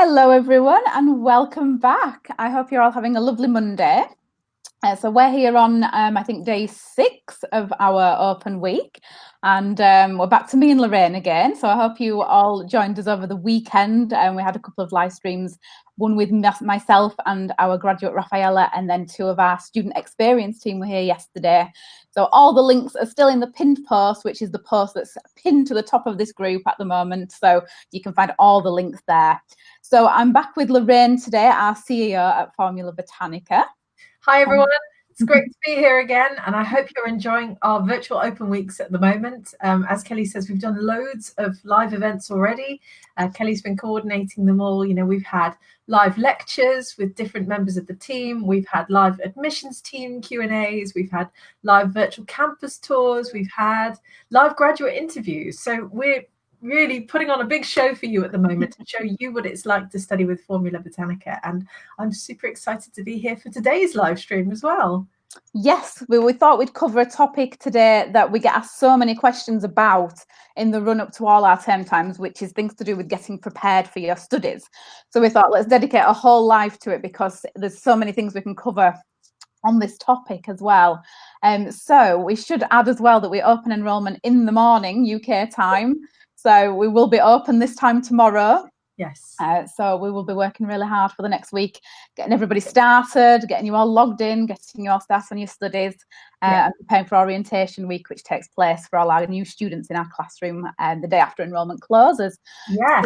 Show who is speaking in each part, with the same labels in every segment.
Speaker 1: Hello everyone and welcome back. I hope you're all having a lovely Monday. So we're here on, I think, day 6 of our open week, and we're back to me and Lorraine again. So I hope you all joined us over the weekend, and we had a couple of live streams, one with myself and our graduate Rafaela, and then 2 of our student experience team were here yesterday. So all the links are still in the pinned post, which is the post that's pinned to the top of this group at the moment. So you can find all the links there. So I'm back with Lorraine today, our CEO at Formula Botanica.
Speaker 2: Hi everyone, it's great to be here again, and I hope you're enjoying our virtual open weeks at the moment. As Kelly says, we've done loads of live events already. Kelly's been coordinating them all. You know, we've had live lectures with different members of the team. We've had live admissions team Q&As. We've had live virtual campus tours. We've had live graduate interviews. So we're really putting on a big show for you at the moment to show you what it's like to study with Formula Botanica, and I'm super excited to be here for today's live stream as well.
Speaker 1: Yes, we thought we'd cover a topic today that we get asked so many questions about in the run-up to all our term times, which is things to do with getting prepared for your studies. So we thought let's dedicate a whole live to it because there's so many things we can cover on this topic as well. So we should add as well that we open enrolment in the morning UK time. So we will be open this time tomorrow.
Speaker 2: Yes.
Speaker 1: So we will be working really hard for the next week, getting everybody started, getting you all logged in, getting you all started on your studies, and preparing for orientation week, which takes place for all our new students in our classroom the day after enrolment closes.
Speaker 2: Yes.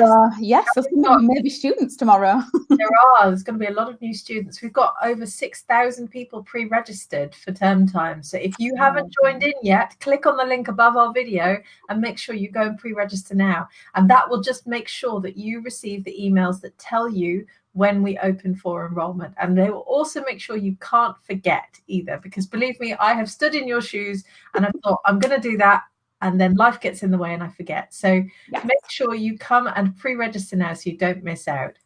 Speaker 1: So some maybe students tomorrow.
Speaker 2: There's going to be a lot of new students. We've got over 6,000 people pre-registered for term time. So if you haven't joined in yet, click on the link above our video and make sure you go and pre-register now. And that will just make sure that you receive the emails that tell you when we open for enrollment. And they will also make sure you can't forget either, because believe me, I have stood in your shoes and I thought I'm going to do that, and then life gets in the way and I forget. So make sure you come and pre-register now so you don't miss out.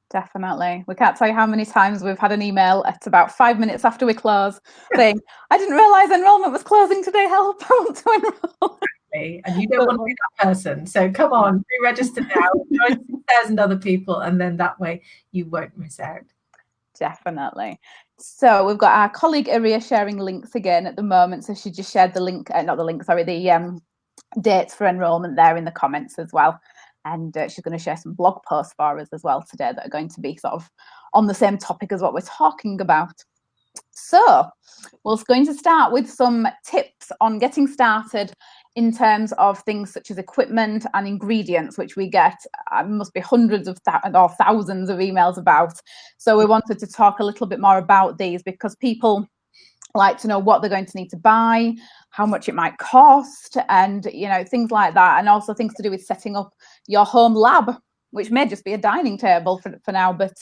Speaker 1: Definitely. We can't tell you how many times we've had an email at about 5 minutes after we close saying, I didn't realise enrolment was closing today, help, I want to enroll.
Speaker 2: And you don't want to be that person. So come on, pre-register now, join 6,000 other people, and then that way you won't miss out.
Speaker 1: Definitely. So we've got our colleague Iria sharing links again at the moment. So she just shared the link, the dates for enrolment there in the comments as well. And she's going to share some blog posts for us as well today that are going to be sort of on the same topic as what we're talking about. So we're going to start with some tips on getting started in terms of things such as equipment and ingredients, which we get, must be hundreds of or thousands of emails about. So we wanted to talk a little bit more about these because people like to know what they're going to need to buy, how much it might cost, and things like that, and also things to do with setting up your home lab, which may just be a dining table for now, but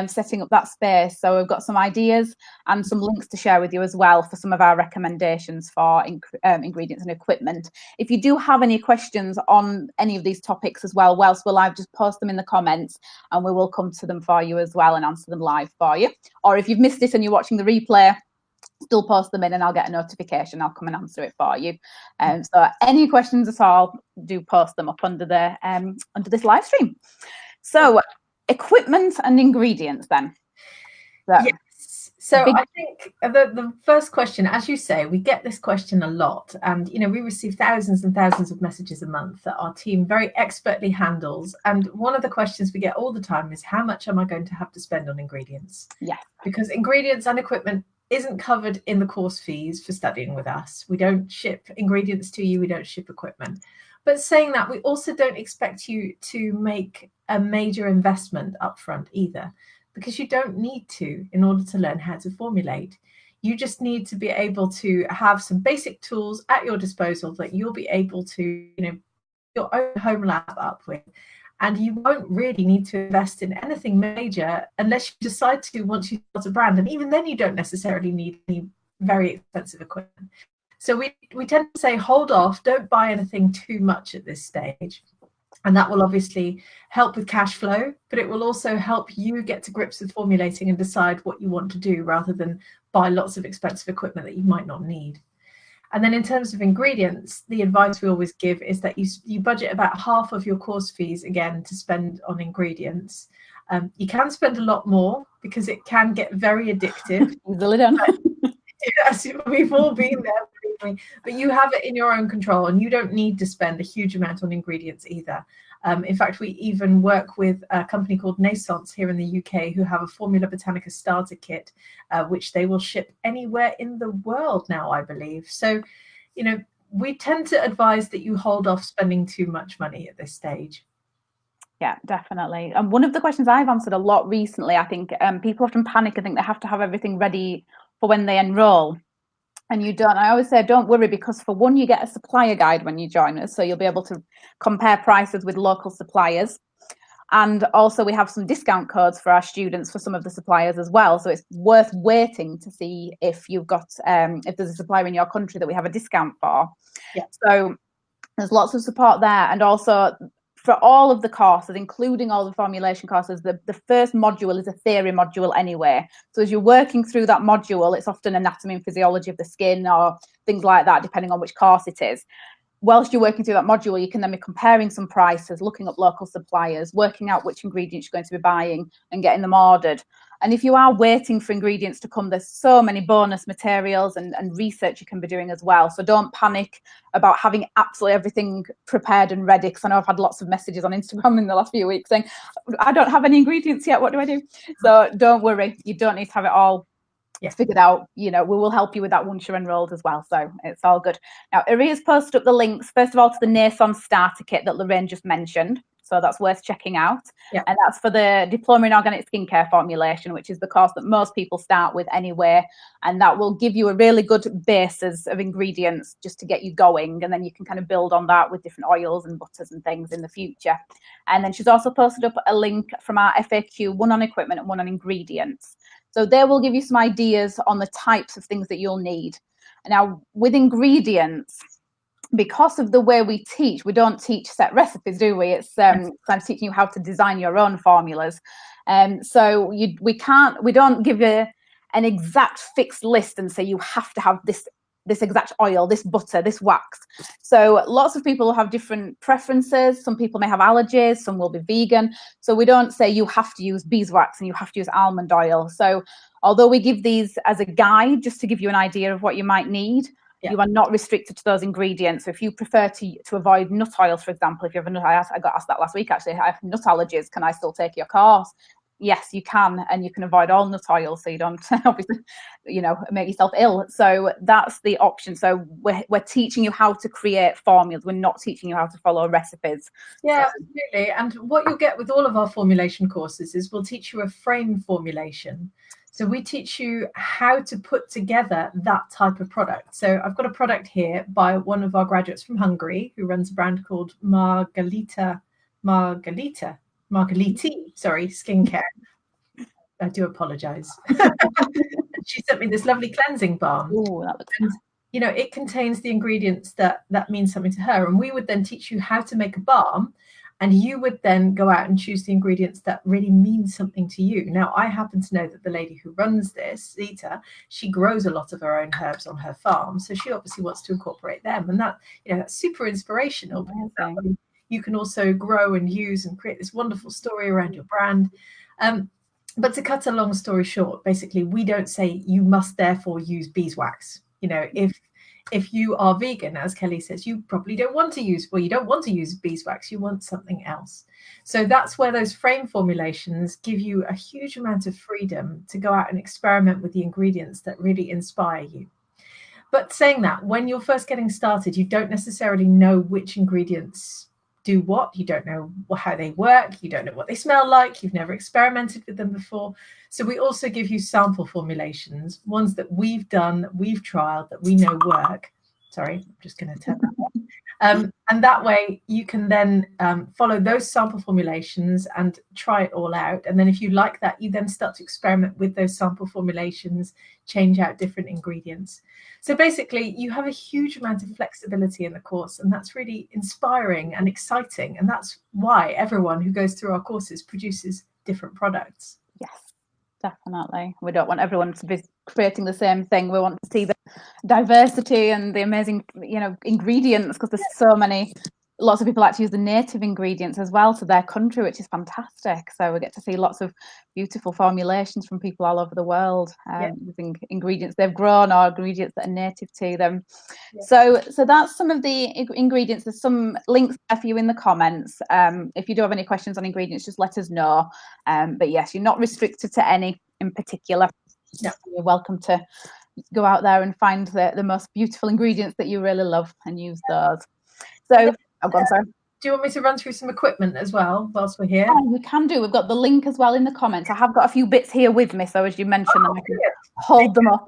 Speaker 1: setting up that space. So we've got some ideas and some links to share with you as well for some of our recommendations for ingredients and equipment. If you do have any questions on any of these topics as well, whilst we're live, just post them in the comments and we will come to them for you as well and answer them live for you. Or if you've missed it and you're watching the replay, still post them in and I'll get a notification. I'll come and answer it for you. So any questions at all, do post them up under this live stream. So equipment and ingredients then.
Speaker 2: Yes. So I think the first question, as you say, we get this question a lot, and we receive thousands and thousands of messages a month that our team very expertly handles. And one of the questions we get all the time is, how much am I going to have to spend on ingredients?
Speaker 1: Yeah.
Speaker 2: Because ingredients and equipment isn't covered in the course fees for studying with us. We don't ship ingredients to you, we don't ship equipment. But saying that, we also don't expect you to make a major investment upfront either, because you don't need to in order to learn how to formulate. You just need to be able to have some basic tools at your disposal that you'll be able to, your own home lab up with. And you won't really need to invest in anything major unless you decide to once you start a brand. And even then, you don't necessarily need any very expensive equipment. So we tend to say, hold off, don't buy anything too much at this stage. And that will obviously help with cash flow, but it will also help you get to grips with formulating and decide what you want to do rather than buy lots of expensive equipment that you might not need. And then in terms of ingredients, the advice we always give is that you budget about half of your course fees, again, to spend on ingredients. You can spend a lot more because it can get very addictive.
Speaker 1: Easily done.
Speaker 2: Yes, we've all been there, but you have it in your own control, and you don't need to spend a huge amount on ingredients either. In fact, we even work with a company called Naissance here in the UK who have a Formula Botanica starter kit, which they will ship anywhere in the world now, I believe. So, you know, we tend to advise that you hold off spending too much money at this stage.
Speaker 1: Yeah, definitely. And one of the questions I've answered a lot recently, I think people often panic and think they have to have everything ready for when they enroll. And you don't. I always say, don't worry, because for one, you get a supplier guide when you join us. So you'll be able to compare prices with local suppliers. And also we have some discount codes for our students for some of the suppliers as well. So it's worth waiting to see if you've got, if there's a supplier in your country that we have a discount for.
Speaker 2: Yeah.
Speaker 1: So there's lots of support there. And also for all of the courses, including all the formulation courses, the first module is a theory module anyway. So as you're working through that module, it's often anatomy and physiology of the skin or things like that, depending on which course it is. Whilst you're working through that module, you can then be comparing some prices, looking up local suppliers, working out which ingredients you're going to be buying and getting them ordered. And if you are waiting for ingredients to come, there's so many bonus materials and research you can be doing as well. So don't panic about having absolutely everything prepared and ready, because I know I've had lots of messages on Instagram in the last few weeks saying, I don't have any ingredients yet, what do I do? So don't worry, you don't need to have it all figured out. You know, we will help you with that once you're enrolled as well, so it's all good. Now, Aria's posted up the links, first of all, to the Naissance starter kit that Lorraine just mentioned, so that's worth checking out. And that's for the Diploma in Organic Skincare Formulation, which is the course that most people start with anyway, and that will give you a really good basis of ingredients just to get you going, and then you can kind of build on that with different oils and butters and things in the future. And then she's also posted up a link from our FAQ, one on equipment and one on ingredients. So they will give you some ideas on the types of things that you'll need. Now, with ingredients, because of the way we teach, we don't teach set recipes, do we? It's kind of teaching you how to design your own formulas. So we don't give you an exact fixed list and say you have to have this exact oil, this butter, this wax. So lots of people have different preferences. Some people may have allergies, some will be vegan. So we don't say you have to use beeswax and you have to use almond oil. So although we give these as a guide, just to give you an idea of what you might need, you are not restricted to those ingredients. So if you prefer to avoid nut oils, for example, if you have a nut, I got asked that last week actually, I have nut allergies, can I still take your course? Yes, you can, and you can avoid all nut oil, so you don't obviously, you know, make yourself ill. So that's the option. So we're teaching you how to create formulas. We're not teaching you how to follow recipes.
Speaker 2: Yeah, absolutely. And what you'll get with all of our formulation courses is we'll teach you a frame formulation. So we teach you how to put together that type of product. So I've got a product here by one of our graduates from Hungary who runs a brand called Margaliti, skincare. I do apologize. She sent me this lovely cleansing balm.
Speaker 1: Ooh, that looks
Speaker 2: and, you know, it contains the ingredients that mean something to her. And we would then teach you how to make a balm, and you would then go out and choose the ingredients that really mean something to you. Now, I happen to know that the lady who runs this, Zita, she grows a lot of her own herbs on her farm. So she obviously wants to incorporate them. And that, you know, that's super inspirational. Because that way you can also grow and use and create this wonderful story around your brand. But to cut a long story short, basically, we don't say you must therefore use beeswax. You know, if you are vegan, as Kelly says, you probably don't want to use, well, you don't want to use beeswax, you want something else. So that's where those frame formulations give you a huge amount of freedom to go out and experiment with the ingredients that really inspire you. But saying that, when you're first getting started, you don't necessarily know which ingredients do what. You don't know how they work. You don't know what they smell like. You've never experimented with them before. So we also give you sample formulations, ones that we've done, we've trialed, that we know work. Sorry, I'm just going to turn that on. And that way you can then follow those sample formulations and try it all out. And then if you like that, you then start to experiment with those sample formulations, change out different ingredients. So basically, you have a huge amount of flexibility in the course, and that's really inspiring and exciting. And that's why everyone who goes through our courses produces different products.
Speaker 1: Yes, definitely. We don't want everyone to be creating the same thing. We want to see the diversity and the amazing, you know, ingredients, because there's so many lots of people like to use the native ingredients as well to their country, which is fantastic. So we get to see lots of beautiful formulations from people all over the world, using ingredients they've grown or ingredients that are native to them. So that's some of the ingredients. There's some links there for you in the comments. If you do have any questions on ingredients, just let us know. But yes, you're not restricted to any in particular. You're welcome to go out there and find the most beautiful ingredients that you really love and use those. So I've gone, sorry.
Speaker 2: Do you want me to run through some equipment as well whilst we're here?
Speaker 1: Oh, we can do. We've got the link as well in the comments. I have got a few bits here with me, so as you mentioned, I can hold them up.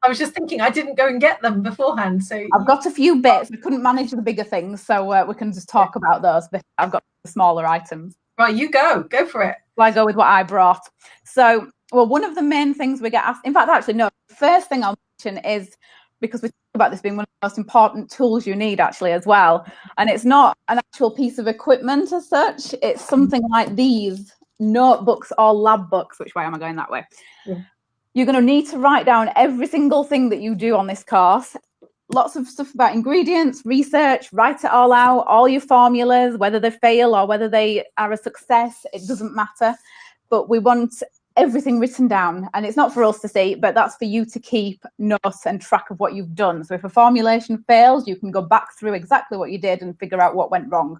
Speaker 2: I was just thinking I didn't go and get them beforehand. So
Speaker 1: I've got a few bits. We couldn't manage the bigger things, so we can just talk about those. But I've got the smaller items.
Speaker 2: Right, you go for it.
Speaker 1: Well, I go with what I brought. So, well, one of the main things we get asked, in fact, actually, no, the first thing I'll mention is, because we talk about this being one of the most important tools you need actually as well. And it's not an actual piece of equipment as such. It's something like these notebooks or lab books. Which way am I going? That way. Yeah. You're going to need to write down every single thing that you do on this course. Lots of stuff about ingredients, research, write it all out, all your formulas, whether they fail or whether they are a success, it doesn't matter. But we want everything written down, and it's not for us to see, but that's for you to keep notes and track of what you've done. So if a formulation fails, you can go back through exactly what you did and figure out what went wrong.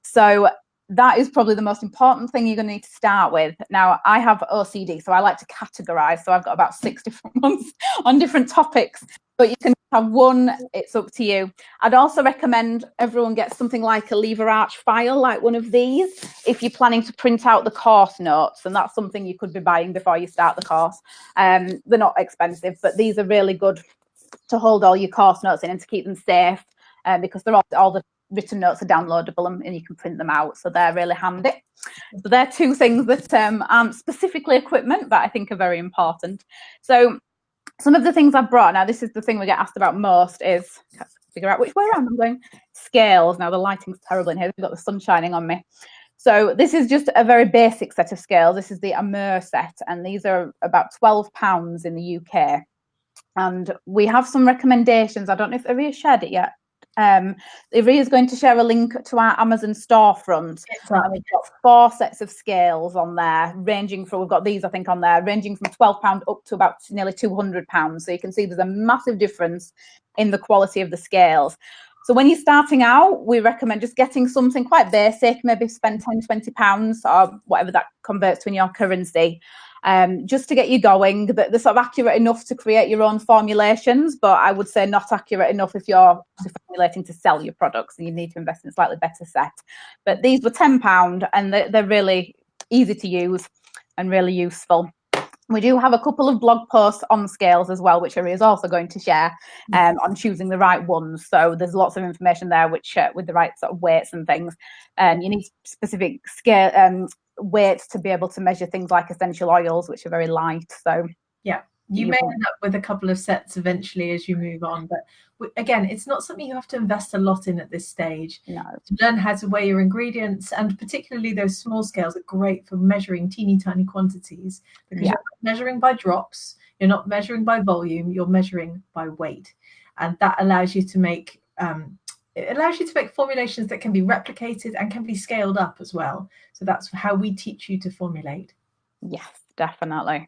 Speaker 1: So that is probably the most important thing you're going to need to start with. Now, I have OCD, so I like to categorize. So I've got about 6 different ones on different topics, but you can have one, it's up to you. I'd also recommend everyone get something like a lever arch file, like one of these, if you're planning to print out the course notes, and that's something you could be buying before you start the course. They're not expensive, but these are really good to hold all your course notes in and to keep them safe, because they're all the written notes are downloadable and you can print them out, so they're really handy. So they're 2 things that aren't specifically equipment, but I think are very important. So some of the things I've brought, now this is the thing we get asked about most, is, can't figure out which way around I'm going, scales. Now the lighting's terrible in here, we've got the sun shining on me. So this is just a very basic set of scales. This is the Amur set, and these are about £12 in the UK. And we have some recommendations. I don't know if Aria shared it yet. Aria is going to share a link to our Amazon storefront, and we've got 4 sets of scales on there, ranging from, we've got these I think on there, ranging from £12 up to about nearly £200. So you can see there's a massive difference in the quality of the scales. So when you're starting out, we recommend just getting something quite basic, maybe spend £10-20 or whatever that converts to in your currency, just to get you going. They're sort of accurate enough to create your own formulations, but I would say not accurate enough if you're formulating to sell your products and you need to invest in a slightly better set. But these were £10 and they're really easy to use and really useful. We do have a couple of blog posts on scales as well, which Aria is also going to share, on choosing the right ones. So there's lots of information there, which with the right sort of weights and things. You need specific scale weights to be able to measure things like essential oils, which are very light. So
Speaker 2: yeah, you may end up with a couple of sets eventually as you move on, but again, it's not something you have to invest a lot in at this stage.
Speaker 1: No.
Speaker 2: To learn how to weigh your ingredients, and particularly those small scales are great for measuring teeny tiny quantities, because you're not measuring by drops, you're not measuring by volume, you're measuring by weight, and that allows you to make formulations that can be replicated and can be scaled up as well. So that's how we teach you to formulate.
Speaker 1: Yes, definitely.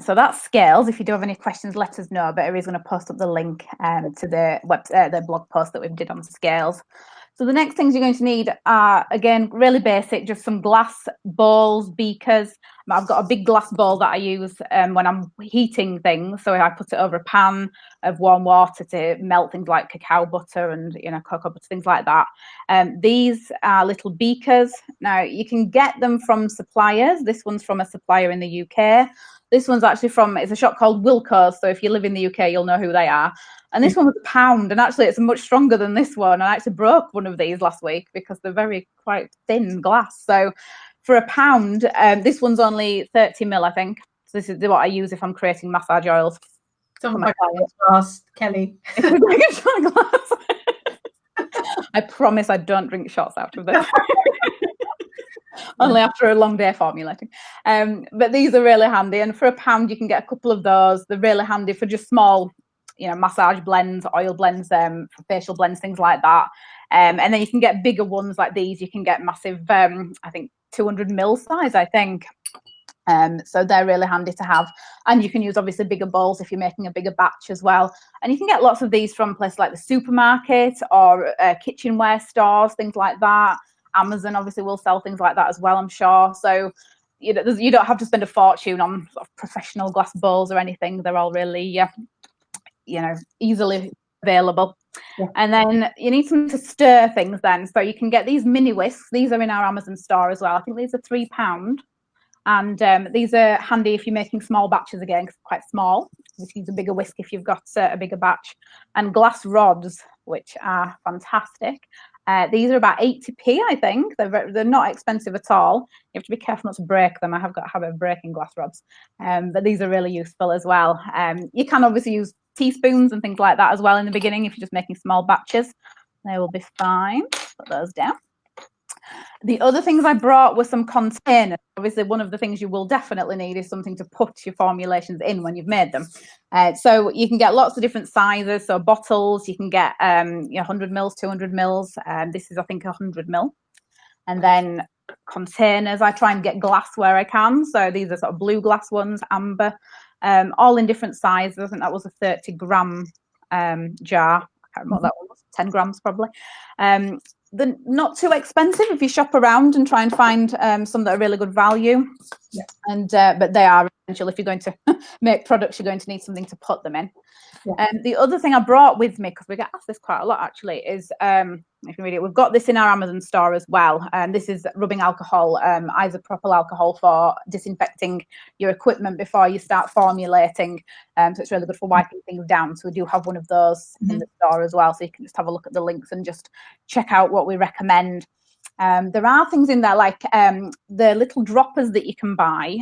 Speaker 1: So that's scales. If you do have any questions, let us know. But Aria's going to post up the link to the blog post that we did on scales. So the next things you're going to need are, again, really basic, just some glass bowls, beakers. I've got a big glass bowl that I use when I'm heating things. So I put it over a pan of warm water to melt things like cacao butter and, cocoa butter, things like that. These are little beakers. Now, you can get them from suppliers. This one's from a supplier in the UK. This one's actually it's a shop called Wilco's. So if you live in the UK, you'll know who they are. And this one was £1, and actually it's much stronger than this one. I actually broke one of these last week because they're quite thin glass. So for £1, this one's only 30ml, I think. So this is what I use if I'm creating massage oils.
Speaker 2: Some of my glass, Kelly.
Speaker 1: Glass. I promise I don't drink shots out of this. Only after a long day formulating. But these are really handy, and for £1 you can get a couple of those. They're really handy for just small massage blends, oil blends, facial blends, things like that. And then you can get bigger ones like these. You can get massive, I think 200 ml size, I think. So they're really handy to have, and you can use obviously bigger bowls if you're making a bigger batch as well. And you can get lots of these from places like the supermarket or kitchenware stores, things like that. Amazon obviously will sell things like that as well, I'm sure. So you don't have to spend a fortune on sort of professional glass bowls or anything. They're all really easily available. Yeah. And then you need something to stir things then. So you can get these mini whisks. These are in our Amazon store as well. I think these are £3. And these are handy if you're making small batches again, because quite small. You can use a bigger whisk if you've got a bigger batch. And glass rods, which are fantastic. These are about 80p, I think. They're not expensive at all. You have to be careful not to break them. I have got a habit of breaking glass rods. But these are really useful as well. You can obviously use teaspoons and things like that as well in the beginning if you're just making small batches. They will be fine. Put those down. The other things I brought were some containers. Obviously, one of the things you will definitely need is something to put your formulations in when you've made them. So you can get lots of different sizes. So bottles, you can get 100 mils, 200 mils. This is, I think, 100 mil. And then containers, I try and get glass where I can. So these are sort of blue glass ones, amber, all in different sizes. I think that was a 30-gram jar. I can't remember what that was, 10 grams probably. They're not too expensive if you shop around and try and find some that are really good value. Yeah. And but they are essential. If you're going to make products, you're going to need something to put them in. Yeah. The other thing I brought with me, because we get asked this quite a lot actually, is you can read it. We've got this in our Amazon store as well. This is rubbing alcohol, isopropyl alcohol for disinfecting your equipment before you start formulating. So it's really good for wiping things down. So we do have one of those in the store as well. So you can just have a look at the links and just check out what we recommend. There are things in there like the little droppers that you can buy.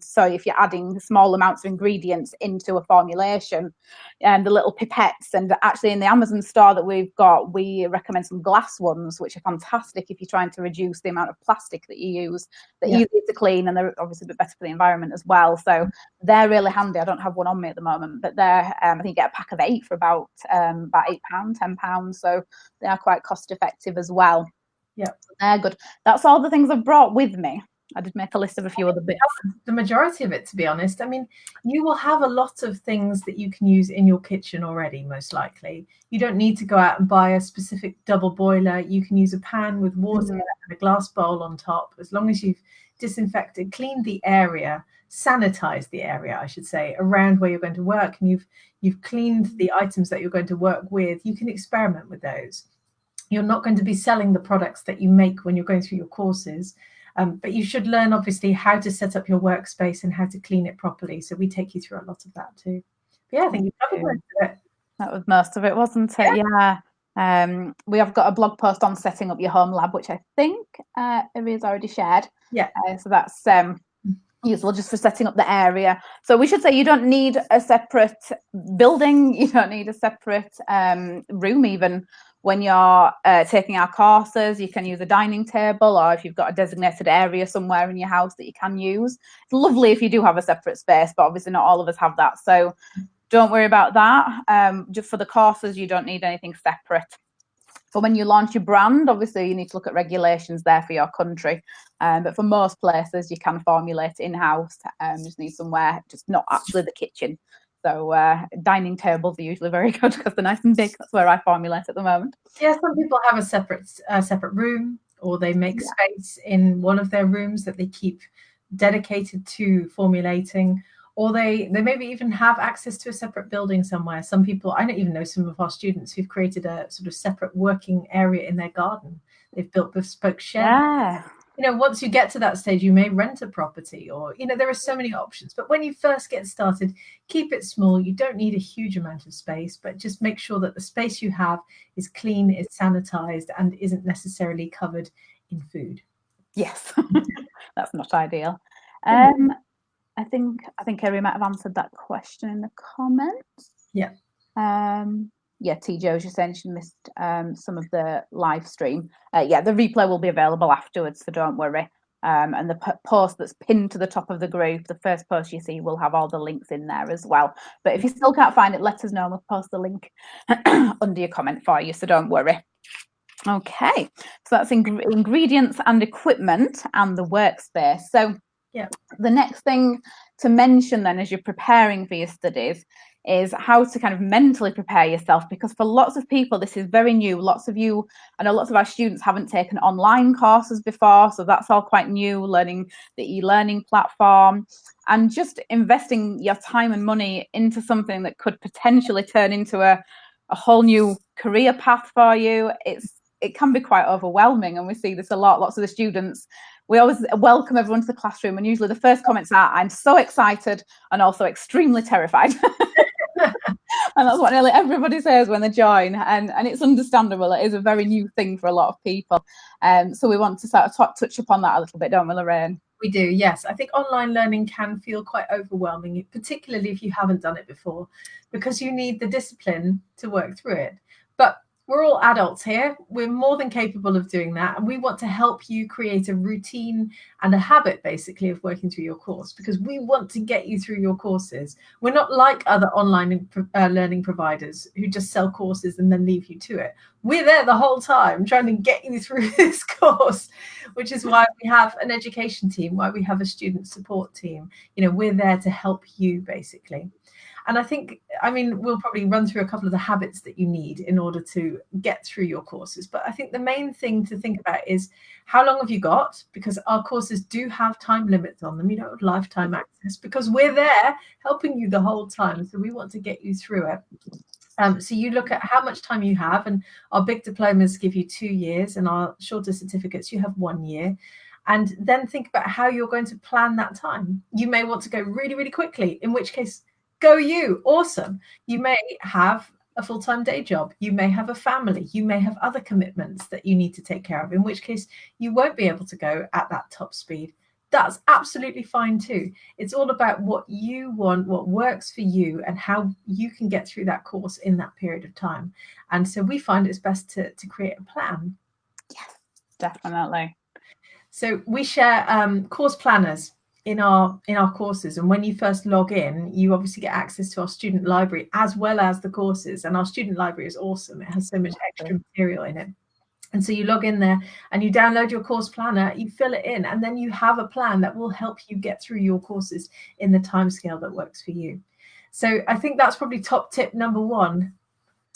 Speaker 1: So if you're adding small amounts of ingredients into a formulation, the little pipettes, and actually in the Amazon store that we've got, we recommend some glass ones, which are fantastic if you're trying to reduce the amount of plastic that you use. They're easy to clean and they're obviously a bit better for the environment as well. So they're really handy. I don't have one on me at the moment, but they're I think you get a pack of 8 for about £8, £10. So they are quite cost effective as well. Yeah, they're good. That's all the things I've brought with me. I did make a list of a few other bits.
Speaker 2: The majority of it, to be honest. I mean, you will have a lot of things that you can use in your kitchen already, most likely. You don't need to go out and buy a specific double boiler. You can use a pan with water and a glass bowl on top. As long as you've disinfected, cleaned the area, sanitized the area, I should say, around where you're going to work, and you've cleaned the items that you're going to work with, you can experiment with those. You're not going to be selling the products that you make when you're going through your courses, but you should learn, obviously, how to set up your workspace and how to clean it properly. So we take you through a lot of that too. But yeah, I think you covered most of it.
Speaker 1: That was most of it, wasn't it? Yeah. We have got a blog post on setting up your home lab, which I think Iria's already shared. Yeah. So that's useful just for setting up the area. So we should say you don't need a separate building. You don't need a separate room even. When you're taking our courses, you can use a dining table, or if you've got a designated area somewhere in your house that you can use. It's lovely if you do have a separate space, but obviously not all of us have that. So don't worry about that. Just for the courses, you don't need anything separate. For when you launch your brand, obviously you need to look at regulations there for your country. But for most places, you can formulate in-house. Just need somewhere, just not actually the kitchen. So dining tables are usually very good because they're nice and big. That's where I formulate at the moment.
Speaker 2: Yeah, some people have a separate room, or they make space in one of their rooms that they keep dedicated to formulating, or they maybe even have access to a separate building somewhere. Some people, I don't even know, some of our students who've created a sort of separate working area in their garden. They've built bespoke sheds.
Speaker 1: Yeah.
Speaker 2: Once you get to that stage, you may rent a property, or, there are so many options. But when you first get started, keep it small. You don't need a huge amount of space, but just make sure that the space you have is clean, is sanitized, and isn't necessarily covered in food.
Speaker 1: Yes, that's not ideal. I think Kerry might have answered that question in the comments.
Speaker 2: Yeah.
Speaker 1: Yeah, T. Joe just saying she missed some of the live stream. Yeah, the replay will be available afterwards, so don't worry. And the post that's pinned to the top of the group, the first post you see, will have all the links in there as well. But if you still can't find it, let us know and we'll post the link under your comment for you, so don't worry. Okay, so that's ingredients and equipment and the workspace. So
Speaker 2: yeah, the
Speaker 1: next thing to mention then as you're preparing for your studies is how to kind of mentally prepare yourself, because for lots of people this is very new. Lots of you, I know lots of our students haven't taken online courses before, so that's all quite new, learning the e-learning platform and just investing your time and money into something that could potentially turn into a whole new career path for you. It can be quite overwhelming, and we see this a lot. Lots of the students, we always welcome everyone to the classroom, and usually the first comments are, I'm so excited and also extremely terrified. And that's what nearly everybody says when they join, and it's understandable. It is a very new thing for a lot of people. So we want to sort of touch upon that a little bit, don't we, Lorraine?
Speaker 2: We do, yes. I think online learning can feel quite overwhelming, particularly if you haven't done it before, because you need the discipline to work through it. But we're all adults here. We're more than capable of doing that. And we want to help you create a routine and a habit, basically, of working through your course, because we want to get you through your courses. We're not like other online learning providers who just sell courses and then leave you to it. We're there the whole time trying to get you through this course, which is why we have an education team, why we have a student support team. You know, we're there to help you, basically. And I think, I mean, we'll probably run through a couple of the habits that you need in order to get through your courses. But I think the main thing to think about is how long have you got? Because our courses do have time limits on them. You don't have lifetime access, because we're there helping you the whole time. So we want to get you through it. So you look at how much time you have, and our big diplomas give you 2 years, and our shorter certificates, you have 1 year. And then think about how you're going to plan that time. You may want to go really, really quickly, in which case, go you, awesome. You may have a full-time day job. You may have a family. You may have other commitments that you need to take care of, in which case you won't be able to go at that top speed. That's absolutely fine too. It's all about what you want, what works for you, and how you can get through that course in that period of time. And so we find it's best to create a plan.
Speaker 1: Yes, definitely.
Speaker 2: So we share course planners in our courses, and when you first log in, you obviously get access to our student library as well as the courses. And our student library is awesome. It has so much extra material in it. And so you log in there and you download your course planner, you fill it in, and then you have a plan that will help you get through your courses in the timescale that works for you. So I think that's probably top tip number one.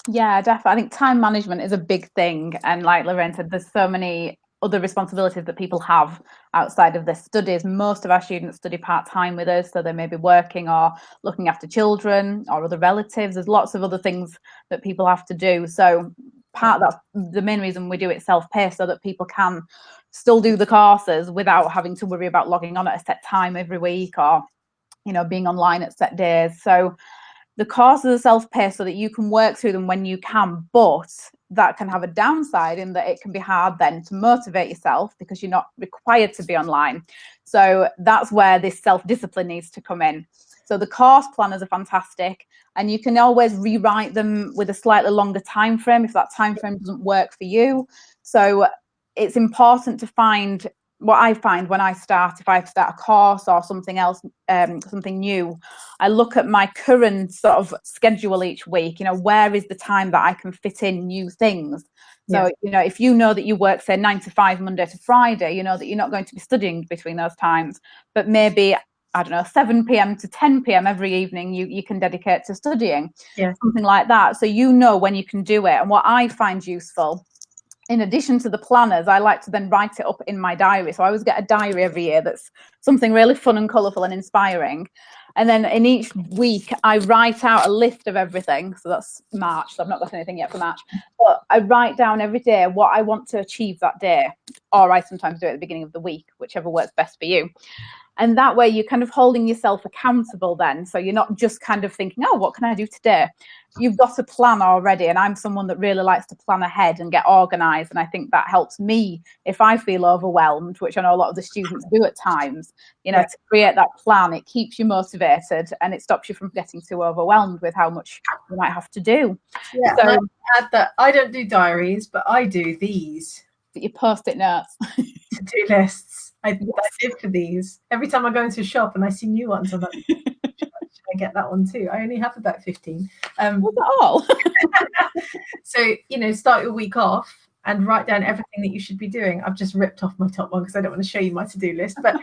Speaker 1: Yeah, definitely. I think time management is a big thing. And like Lorraine said, there's so many other responsibilities that people have outside of their studies. Most of our students study part-time with us, so they may be working or looking after children or other relatives. There's lots of other things that people have to do. So that's the main reason we do it self-paced, so that people can still do the courses without having to worry about logging on at a set time every week, or being online at set days. So the courses are self-paced so that you can work through them when you can, but that can have a downside in that it can be hard then to motivate yourself because you're not required to be online. So that's where this self-discipline needs to come in. So the course planners are fantastic, and you can always rewrite them with a slightly longer time frame if that time frame doesn't work for you. So it's important to find, what I find when if I start a course or something else, something new, I look at my current sort of schedule each week, where is the time that I can fit in new things. So, if you know that you work, say, 9 to 5, Monday to Friday, you know that you're not going to be studying between those times, but maybe, I don't know, 7 p.m. to 10 p.m. every evening you can dedicate to studying, something like that. So when you can do it. And what I find useful, in addition to the planners, I like to then write it up in my diary. So I always get a diary every year that's something really fun and colourful and inspiring. And then in each week, I write out a list of everything. So that's March. So I've not got anything yet for March. But I write down every day what I want to achieve that day. Or I sometimes do it at the beginning of the week, whichever works best for you. And that way you're kind of holding yourself accountable then. So you're not just kind of thinking, oh, what can I do today? You've got a plan already. And I'm someone that really likes to plan ahead and get organized. And I think that helps me if I feel overwhelmed, which I know a lot of the students do at times, to create that plan. It keeps you motivated and it stops you from getting too overwhelmed with how much you might have to do.
Speaker 2: Yeah, so, and I add that I don't do diaries, but I do these.
Speaker 1: Your post-it notes.
Speaker 2: To-do lists. I live for these. Every time I go into a shop and I see new ones, I'm like, should I get that one too? I only have about 15.
Speaker 1: Was it all?
Speaker 2: So, start your week off and write down everything that you should be doing. I've just ripped off my top one because I don't want to show you my to-do list, but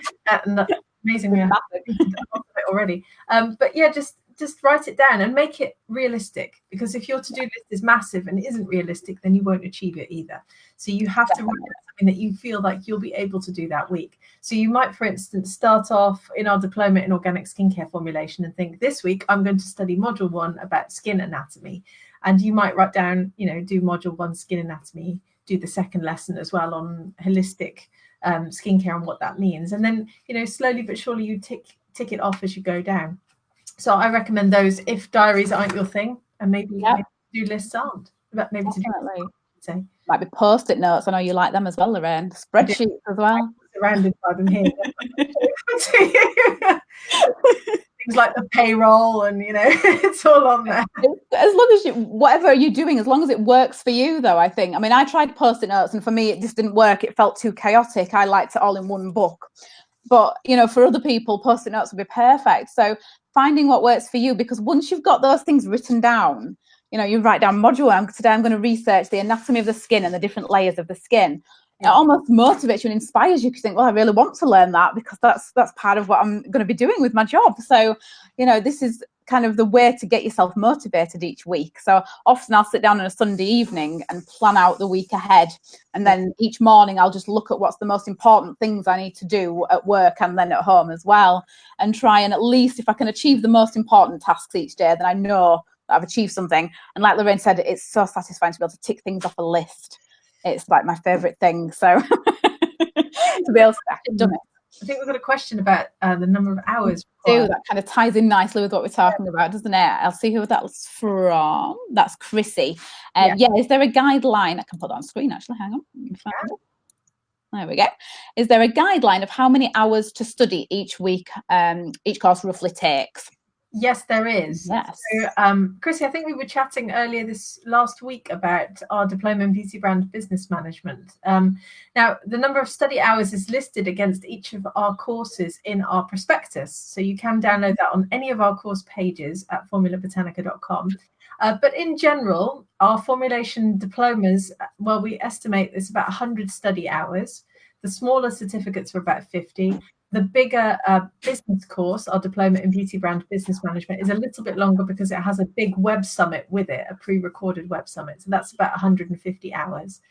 Speaker 2: amazingly, I have it already. But yeah, just write it down and make it realistic, because if your to-do list is massive and isn't realistic, then you won't achieve it either. So you have to write something that you feel like you'll be able to do that week. So you might, for instance, start off in our diploma in organic skincare formulation and think, this week I'm going to study module 1 about skin anatomy. And you might write down, do module 1 skin anatomy, do the second lesson as well on holistic skincare and what that means. And then, slowly but surely you tick it off as you go down. So I recommend those if diaries aren't your thing, and maybe to-do lists aren't. But maybe
Speaker 1: Definitely.
Speaker 2: to-do
Speaker 1: Might be post-it notes. I know you like them as well, Lorraine. Spreadsheets as well.
Speaker 2: I'm surrounded by them here. Things like the payroll and, it's all on there.
Speaker 1: As long as whatever you're doing, as long as it works for you, though, I think. I mean, I tried post-it notes and for me, it just didn't work. It felt too chaotic. I liked it all in one book. But, for other people, post-it notes would be perfect. So finding what works for you, because once you've got those things written down, you write down module 1, today I'm going to research the anatomy of the skin and the different layers of the skin. It almost motivates you and inspires you, because you think, well, I really want to learn that, because that's part of what I'm going to be doing with my job. So, this is kind of the way to get yourself motivated each week. So often I'll sit down on a Sunday evening and plan out the week ahead. And then each morning I'll just look at what's the most important things I need to do at work and then at home as well. And try and, at least if I can achieve the most important tasks each day, then I know that I've achieved something. And like Lorraine said, it's so satisfying to be able to tick things off a list. It's like my favorite thing. So to be able to have done it.
Speaker 2: I think we've got a question about the number of hours.
Speaker 1: That kind of ties in nicely with what we're talking about, doesn't it? I'll see who that's from. That's Chrissy. Is there a guideline? I can put that on screen, actually. Hang on. There we go. Is there a guideline of how many hours to study each week, each course roughly takes?
Speaker 2: Yes, there is.
Speaker 1: Yes.
Speaker 2: So, Chrissy, I think we were chatting earlier this last week about our diploma in beauty brand business management. Now, the number of study hours is listed against each of our courses in our prospectus. So you can download that on any of our course pages at formulabotanica.com. But in general, our formulation diplomas, well, we estimate it's about 100 study hours. The smaller certificates are about 50. The bigger business course, our diploma in beauty brand business management, is a little bit longer because it has a big web summit with it, a pre-recorded web summit. So that's about 150 hours.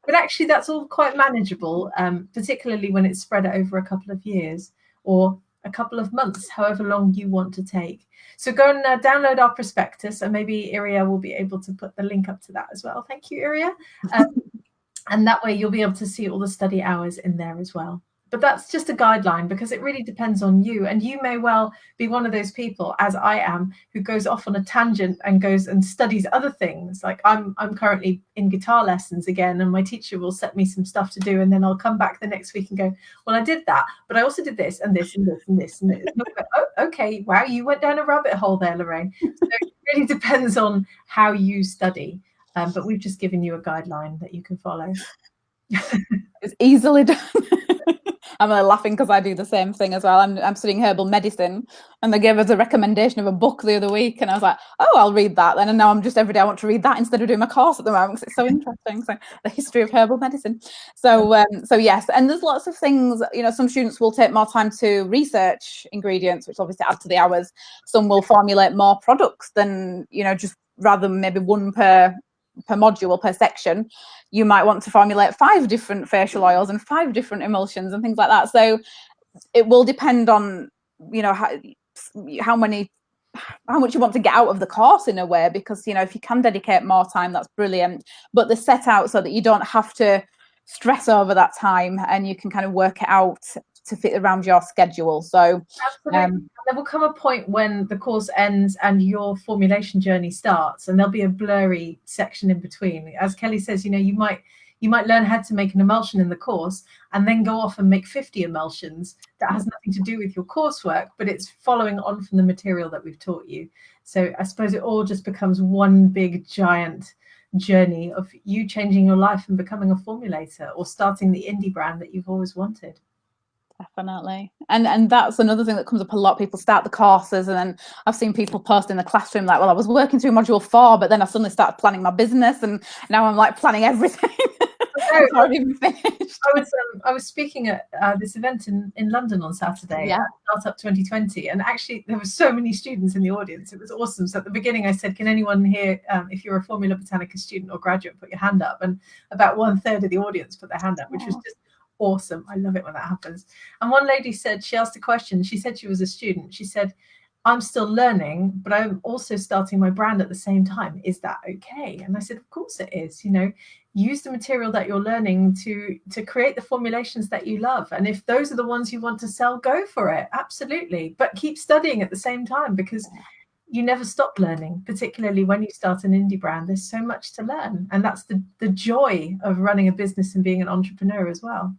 Speaker 2: But actually, that's all quite manageable, particularly when it's spread over a couple of years or a couple of months, however long you want to take. So go and download our prospectus, and maybe Iria will be able to put the link up to that as well. Thank you, Iria. And that way you'll be able to see all the study hours in there as well. But that's just a guideline, because it really depends on you. And you may well be one of those people, as I am, who goes off on a tangent and goes and studies other things. Like I'm currently in guitar lessons again, and my teacher will set me some stuff to do. And then I'll come back the next week and go, well, I did that, but I also did this and this and this and this. And this. Oh, okay. Wow, you went down a rabbit hole there, Lorraine. So it really depends on how you study. But we've just given you a guideline that you can follow.
Speaker 1: It's easily done. I'm laughing because I do the same thing as well. I'm studying herbal medicine, and they gave us a recommendation of a book the other week, and I was like, oh, I'll read that then. And now I'm just every day I want to read that instead of doing my course at the moment, because it's so interesting. So the history of herbal medicine. So yes, and there's lots of things. Some students will take more time to research ingredients, which obviously add to the hours. Some will formulate more products than just rather than maybe one per module, per section. You might want to formulate 5 different facial oils and 5 different emulsions and things like that. So it will depend on how much you want to get out of the course in a way, because if you can dedicate more time, that's brilliant. But they're set out so that you don't have to stress over that time, and you can kind of work it out to fit around your schedule. So
Speaker 2: there will come a point when the course ends and your formulation journey starts, and there'll be a blurry section in between. As Kelly says, you might learn how to make an emulsion in the course and then go off and make 50 emulsions that has nothing to do with your coursework, but it's following on from the material that we've taught you. So I suppose it all just becomes one big giant journey of you changing your life and becoming a formulator or starting the indie brand that you've always wanted.
Speaker 1: Definitely. And that's another thing that comes up a lot. People start the courses, and then I've seen people post in the classroom like, well, I was working through module 4, but then I suddenly started planning my business, and now I'm like planning everything. Before I've even finished.
Speaker 2: I was speaking at this event in London on Saturday,
Speaker 1: Yeah.
Speaker 2: Startup 2020, and actually there were so many students in the audience. It was awesome. So at the beginning I said, can anyone here, if you're a Formula Botanica student or graduate, put your hand up? And about 1/3 of the audience put their hand up, which was just awesome. I love it when that happens. And one lady said, she asked a question. She said she was a student. She said, I'm still learning, but I'm also starting my brand at the same time. Is that okay? And I said, of course it is. You know, use the material that you're learning to create the formulations that you love. And if those are the ones you want to sell, go for it. Absolutely. But keep studying at the same time, because you never stop learning, particularly when you start an indie brand. There's so much to learn. And that's the joy of running a business and being an entrepreneur as well.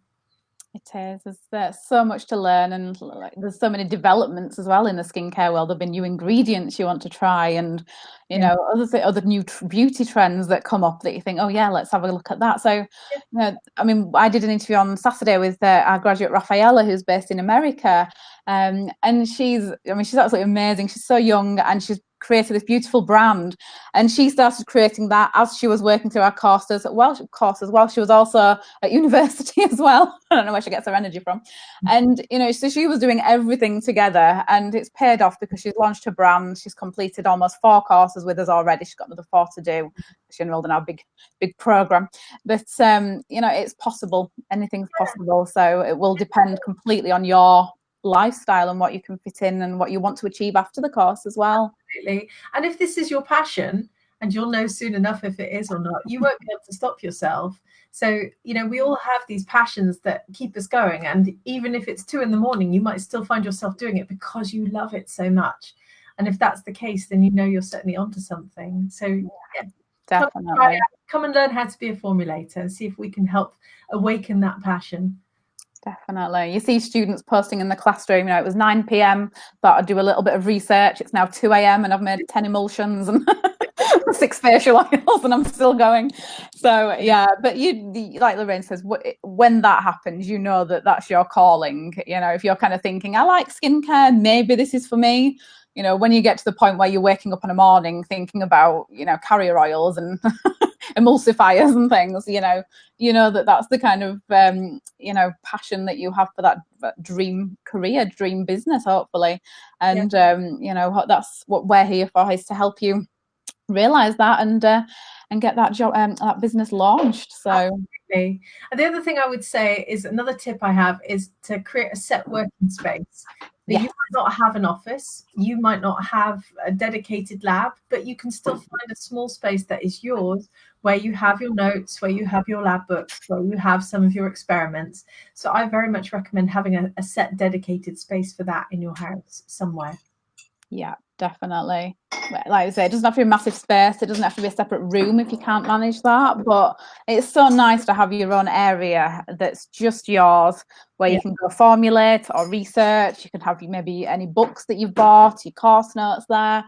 Speaker 1: It is. There's so much to learn, and like, there's so many developments as well in the skincare world. There've been new ingredients you want to try, and you know, other new beauty trends that come up that you think, oh yeah, let's have a look at that. So, you know, I mean, I did an interview on Saturday with our graduate Rafaela, who's based in America, and she's absolutely amazing. She's so young, and she's created this beautiful brand, and she started creating that as she was working through our courses while she was also at university as well. I don't know where she gets her energy from. And you know, so she was doing everything together, and it's paid off because she's launched her brand. She's completed almost 4 courses with us already. She's got another 4 to do. She enrolled in our big program. But you know, it's possible. Anything's possible. So it will depend completely on your lifestyle and what you can fit in and what you want to achieve after the course as well.
Speaker 2: Absolutely. And if this is your passion, and you'll know soon enough if it is or not, you won't be able to stop yourself. So, you know, we all have these passions that keep us going. And even if it's 2 a.m, you might still find yourself doing it because you love it so much. And if that's the case, then you know you're certainly onto something. So yeah,
Speaker 1: definitely.
Speaker 2: Come and learn how to be a formulator and see if we can help awaken that passion.
Speaker 1: Definitely. You see students posting in the classroom, you know, it was 9 p.m, thought I'd do a little bit of research. It's now 2 a.m. and I've made 10 emulsions and 6 facial oils and I'm still going. So yeah, but you, like Lorraine says, when that happens, you know that that's your calling. You know, if you're kind of thinking, I like skincare, maybe this is for me. You know, when you get to the point where you're waking up in the morning thinking about, you know, carrier oils and emulsifiers and things, you know that that's the kind of you know, passion that you have for that dream career, dream business, hopefully. And you know, that's what we're here for, is to help you realize that and get that job, that business launched. So
Speaker 2: absolutely. And the other thing I would say is, another tip I have is to create a set working space. You might not have an office, you might not have a dedicated lab, but you can still find a small space that is yours, where you have your notes, where you have your lab books, where you have some of your experiments. So I very much recommend having a set dedicated space for that in your house somewhere.
Speaker 1: Yeah, definitely. Like I say, it doesn't have to be a massive space. It doesn't have to be a separate room if you can't manage that. But it's so nice to have your own area that's just yours, where you can go formulate or research. You can have maybe any books that you've bought, your course notes there.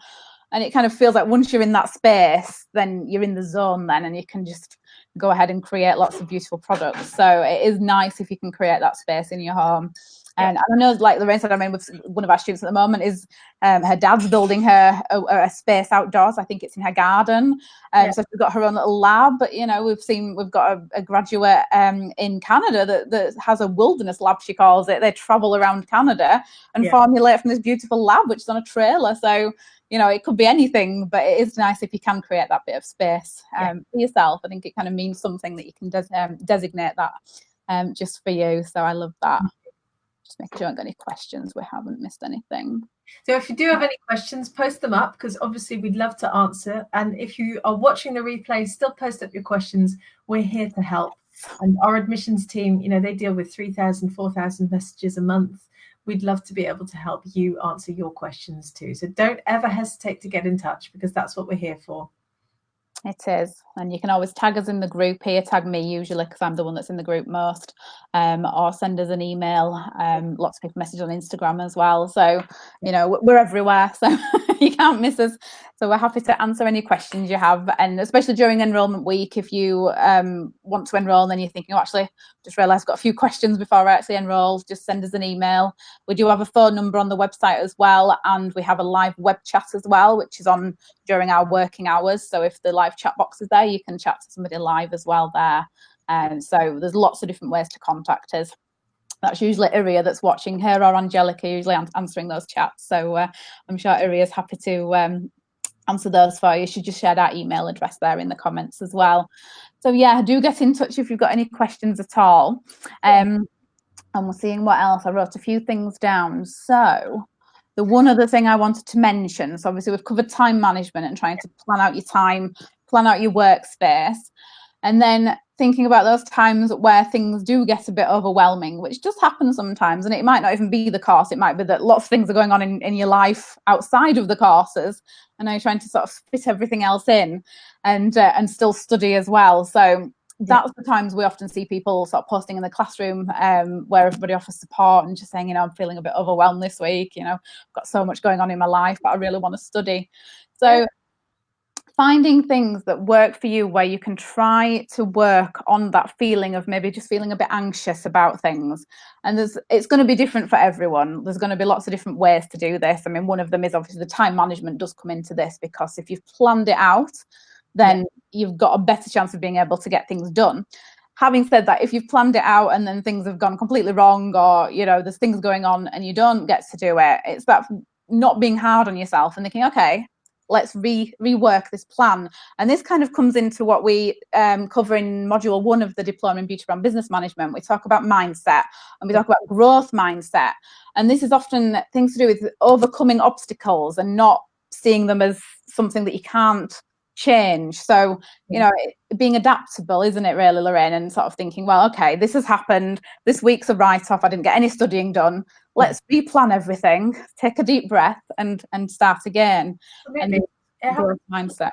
Speaker 1: And it kind of feels like once you're in that space, then you're in the zone then, and you can just go ahead and create lots of beautiful products. So it is nice if you can create that space in your home. And I know, like Lorraine said, I mean, with one of our students at the moment is her dad's building her a space outdoors. I think it's in her garden. So she's got her own little lab. But, you know, we've got a graduate in Canada that has a wilderness lab, she calls it. They travel around Canada and formulate from this beautiful lab, which is on a trailer. So, you know, it could be anything, but it is nice if you can create that bit of space for yourself. I think it kind of means something that you can designate that just for you. So I love that. Just make sure I haven't got any questions. We haven't missed anything.
Speaker 2: So if you do have any questions, post them up, because obviously we'd love to answer. And if you are watching the replay, still post up your questions. We're here to help. And our admissions team, you know, they deal with 3,000, 4,000 messages a month. We'd love to be able to help you answer your questions too. So don't ever hesitate to get in touch, because that's what we're here for.
Speaker 1: It is, and you can always tag us in the group here. Tag me usually because I'm the one that's in the group most, or send us an email. Lots of people message on Instagram as well. So we're everywhere, so you can't miss us. So we're happy to answer any questions you have, and especially during enrolment week, if you want to enroll, then you're thinking, oh, actually, just realised I've got a few questions before I actually enroll. Just send us an email. We do have a phone number on the website as well, and we have a live web chat as well, which is on during our working hours. So if the live chat box is there, you can chat to somebody live as well there. And so there's lots of different ways to contact us. That's usually Iria that's watching, her or Angelica usually answering those chats. So I'm sure Iria's happy to answer those for you. She just shared our email address there in the comments as well. So yeah, do get in touch if you've got any questions at all. And we're seeing what else. I wrote a few things down. So the one other thing I wanted to mention, so obviously we've covered time management and trying to plan out your time, plan out your workspace, and then thinking about those times where things do get a bit overwhelming, which does happen sometimes, and it might not even be the course, it might be that lots of things are going on in your life outside of the courses, and now you're trying to sort of fit everything else in and still study as well. So that's the times we often see people sort of posting in the classroom where everybody offers support and just saying, I'm feeling a bit overwhelmed this week, I've got so much going on in my life, but I really want to study. So finding things that work for you, where you can try to work on that feeling of maybe just feeling a bit anxious about things. And it's going to be different for everyone. There's going to be lots of different ways to do this. I mean, one of them is obviously the time management does come into this, because if you've planned it out, then you've got a better chance of being able to get things done. Having said that, if you've planned it out and then things have gone completely wrong, or there's things going on and you don't get to do it, it's that not being hard on yourself and thinking, okay, let's rework this plan. And this kind of comes into what we cover in module 1 of the diploma in beauty brand business management. We talk about mindset, and we talk about growth mindset, and this is often things to do with overcoming obstacles and not seeing them as something that you can't change. So being adaptable, isn't it really, Lorraine? And sort of thinking, well, okay, this has happened, this week's a write-off, I didn't get any studying done, let's replan everything, take a deep breath and start again.
Speaker 2: Absolutely.
Speaker 1: And growth mindset.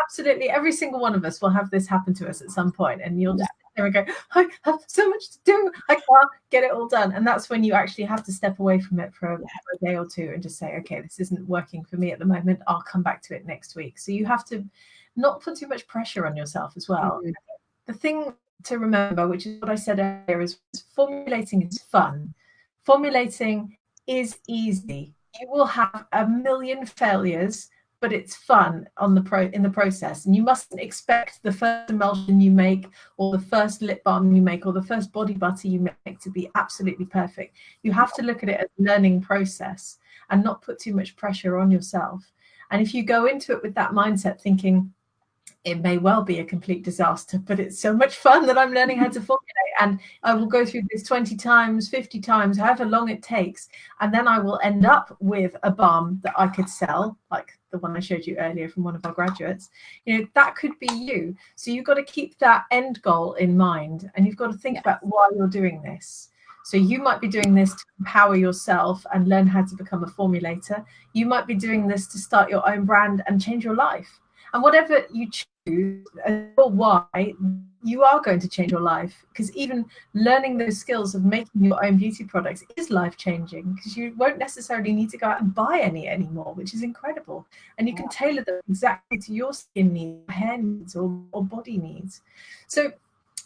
Speaker 2: Absolutely, every single one of us will have this happen to us at some point, and you'll just there we go, I have so much to do, I can't get it all done. And that's when you actually have to step away from it for a day or two and just say, okay, this isn't working for me at the moment, I'll come back to it next week. So you have to not put too much pressure on yourself as well. The thing to remember, which is what I said earlier, is formulating is fun. Formulating is easy. You will have a million failures, but it's fun in the process. And you mustn't expect the first emulsion you make, or the first lip balm you make, or the first body butter you make to be absolutely perfect. You have to look at it as a learning process and not put too much pressure on yourself. And if you go into it with that mindset, thinking, it may well be a complete disaster, but it's so much fun that I'm learning how to formulate, and I will go through this 20 times, 50 times, however long it takes, and then I will end up with a balm that I could sell, like the one I showed you earlier from one of our graduates. That could be you. So you've got to keep that end goal in mind, and you've got to think about why you're doing this. So you might be doing this to empower yourself and learn how to become a formulator. You might be doing this to start your own brand and change your life. And whatever you choose or why, you are going to change your life, because even learning those skills of making your own beauty products is life-changing, because you won't necessarily need to go out and buy any anymore, which is incredible. And you can tailor them exactly to your skin needs, hair needs, or body needs. So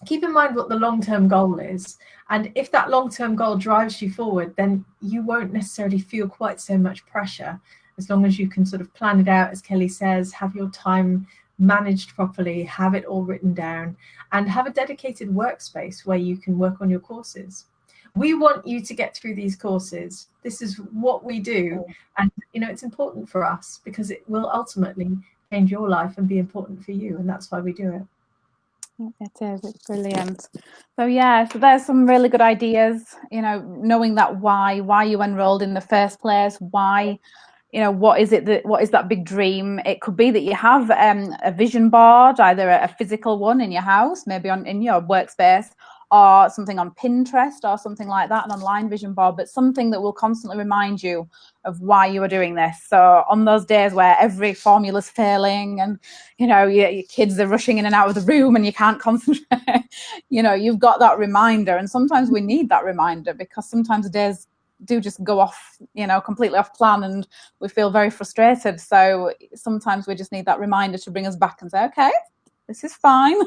Speaker 2: keep in mind what the long-term goal is. And if that long-term goal drives you forward, then you won't necessarily feel quite so much pressure, as long as you can sort of plan it out, as Kelly says, have your time managed properly, have it all written down, and have a dedicated workspace where you can work on your courses. We want you to get through these courses. This is what we do. And, it's important for us because it will ultimately change your life and be important for you. And that's why we do it.
Speaker 1: It is, it's brilliant. So so there's some really good ideas, knowing that why you enrolled in the first place, why, what is that big dream? It could be that you have a vision board, either a physical one in your house, maybe in your workspace, or something on Pinterest or something like that, an online vision board, but something that will constantly remind you of why you are doing this. So on those days where every formula's failing and, you know, your kids are rushing in and out of the room and you can't concentrate, you know, you've got that reminder. And sometimes we need that reminder, because sometimes days do just go off, you know, completely off plan, and we feel very frustrated. So sometimes we just need that reminder to bring us back and say, okay, this is fine.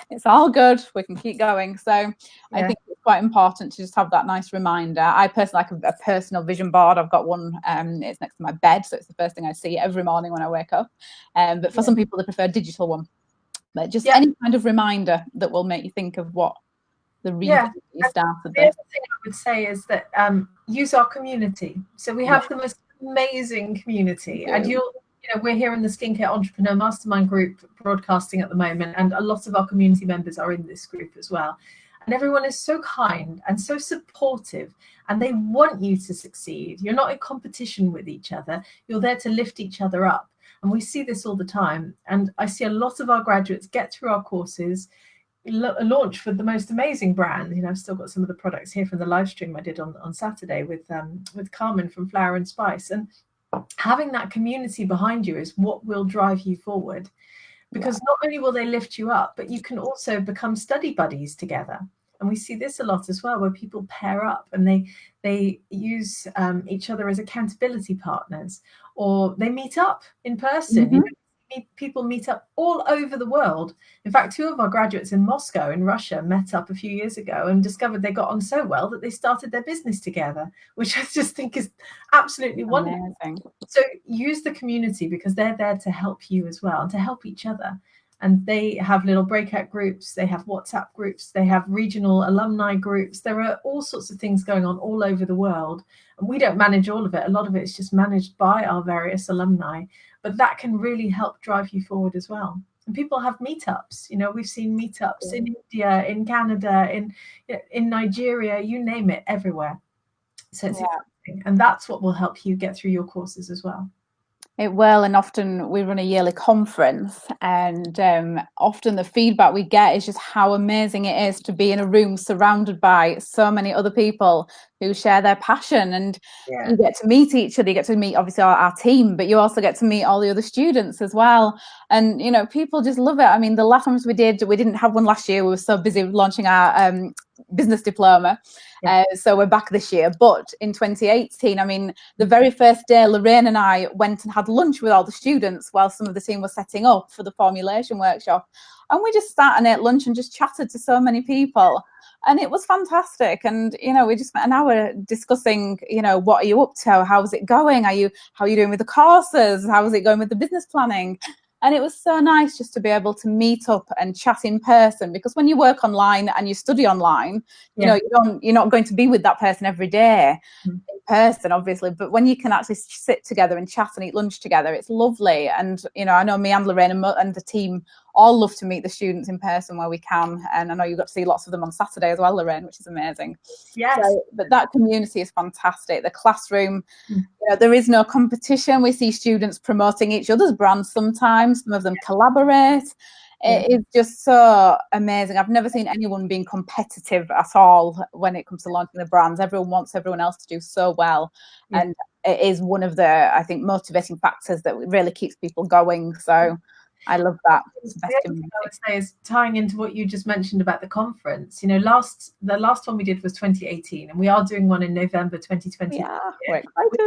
Speaker 1: It's all good. We can keep going. So I think it's quite important to just have that nice reminder. I personally like a personal vision board. I've got one. It's next to my bed, so it's the first thing I see every morning when I wake up. But for some people, they prefer a digital one. But just any kind of reminder that will make you think of what the reason you started
Speaker 2: this. The other thing I would say is that use our community. So we have the most amazing community, and we're here in the Skincare Entrepreneur Mastermind group broadcasting at the moment, and a lot of our community members are in this group as well. And everyone is so kind and so supportive, and they want you to succeed. You're not in competition with each other. You're there to lift each other up. And we see this all the time. And I see a lot of our graduates get through our courses, launch for the most amazing brand. You know, I've still got some of the products here from the live stream I did on Saturday with Carmen from Flower and Spice. And having that community behind you is what will drive you forward, because not only will they lift you up, but you can also become study buddies together. And we see this a lot as well, where people pair up and they use each other as accountability partners, or they meet up in person. You know, people meet up all over the world. In fact, 2 of our graduates in Moscow in Russia met up a few years ago and discovered they got on so well that they started their business together, which I just think is absolutely wonderful. So use the community, because they're there to help you as well, and to help each other. And they have little breakout groups, they have WhatsApp groups, they have regional alumni groups. There are all sorts of things going on all over the world. And we don't manage all of it. A lot of it is just managed by our various alumni. But that can really help drive you forward as well. And people have meetups. You know, we've seen meetups in India, in Canada, in Nigeria, you name it, everywhere. So it's exciting. And that's what will help you get through your courses as well.
Speaker 1: It will, and often we run a yearly conference, and often the feedback we get is just how amazing it is to be in a room surrounded by so many other people who share their passion, and you get to meet each other. You get to meet obviously our team, but you also get to meet all the other students as well. And you know, people just love it. I mean, the last times we didn't have one last year. We were so busy launching our business diploma. So we're back this year. But in 2018, I mean, the very first day, Lorraine and I went and had lunch with all the students while some of the team was setting up for the formulation workshop. And we just sat and ate lunch and just chatted to so many people. And it was fantastic. And, you know, we just spent an hour discussing, you know, what are you up to? How's it going? How are you doing with the courses? How is it going with the business planning? And it was so nice just to be able to meet up and chat in person, because when you work online and you study online, you know, you're not going to be with that person every day in person, obviously. But when you can actually sit together and chat and eat lunch together, it's lovely. And, you know, I know me and Lorraine and the team all love to meet the students in person where we can. And I know you got to see lots of them on Saturday as well, Lorraine, which is amazing.
Speaker 2: Yes.
Speaker 1: So, but that community is fantastic. The classroom, you know, there is no competition. We see students promoting each other's brands sometimes. Some of them collaborate. It is just so amazing. I've never seen anyone being competitive at all when it comes to launching the brands. Everyone wants everyone else to do so well. And it is one of the, I think, motivating factors that really keeps people going. So I love that.
Speaker 2: The other thing I would say is tying into what you just mentioned about the conference. You know, the last one we did was 2018, and we are doing one in November 2020.
Speaker 1: Yeah, we're excited.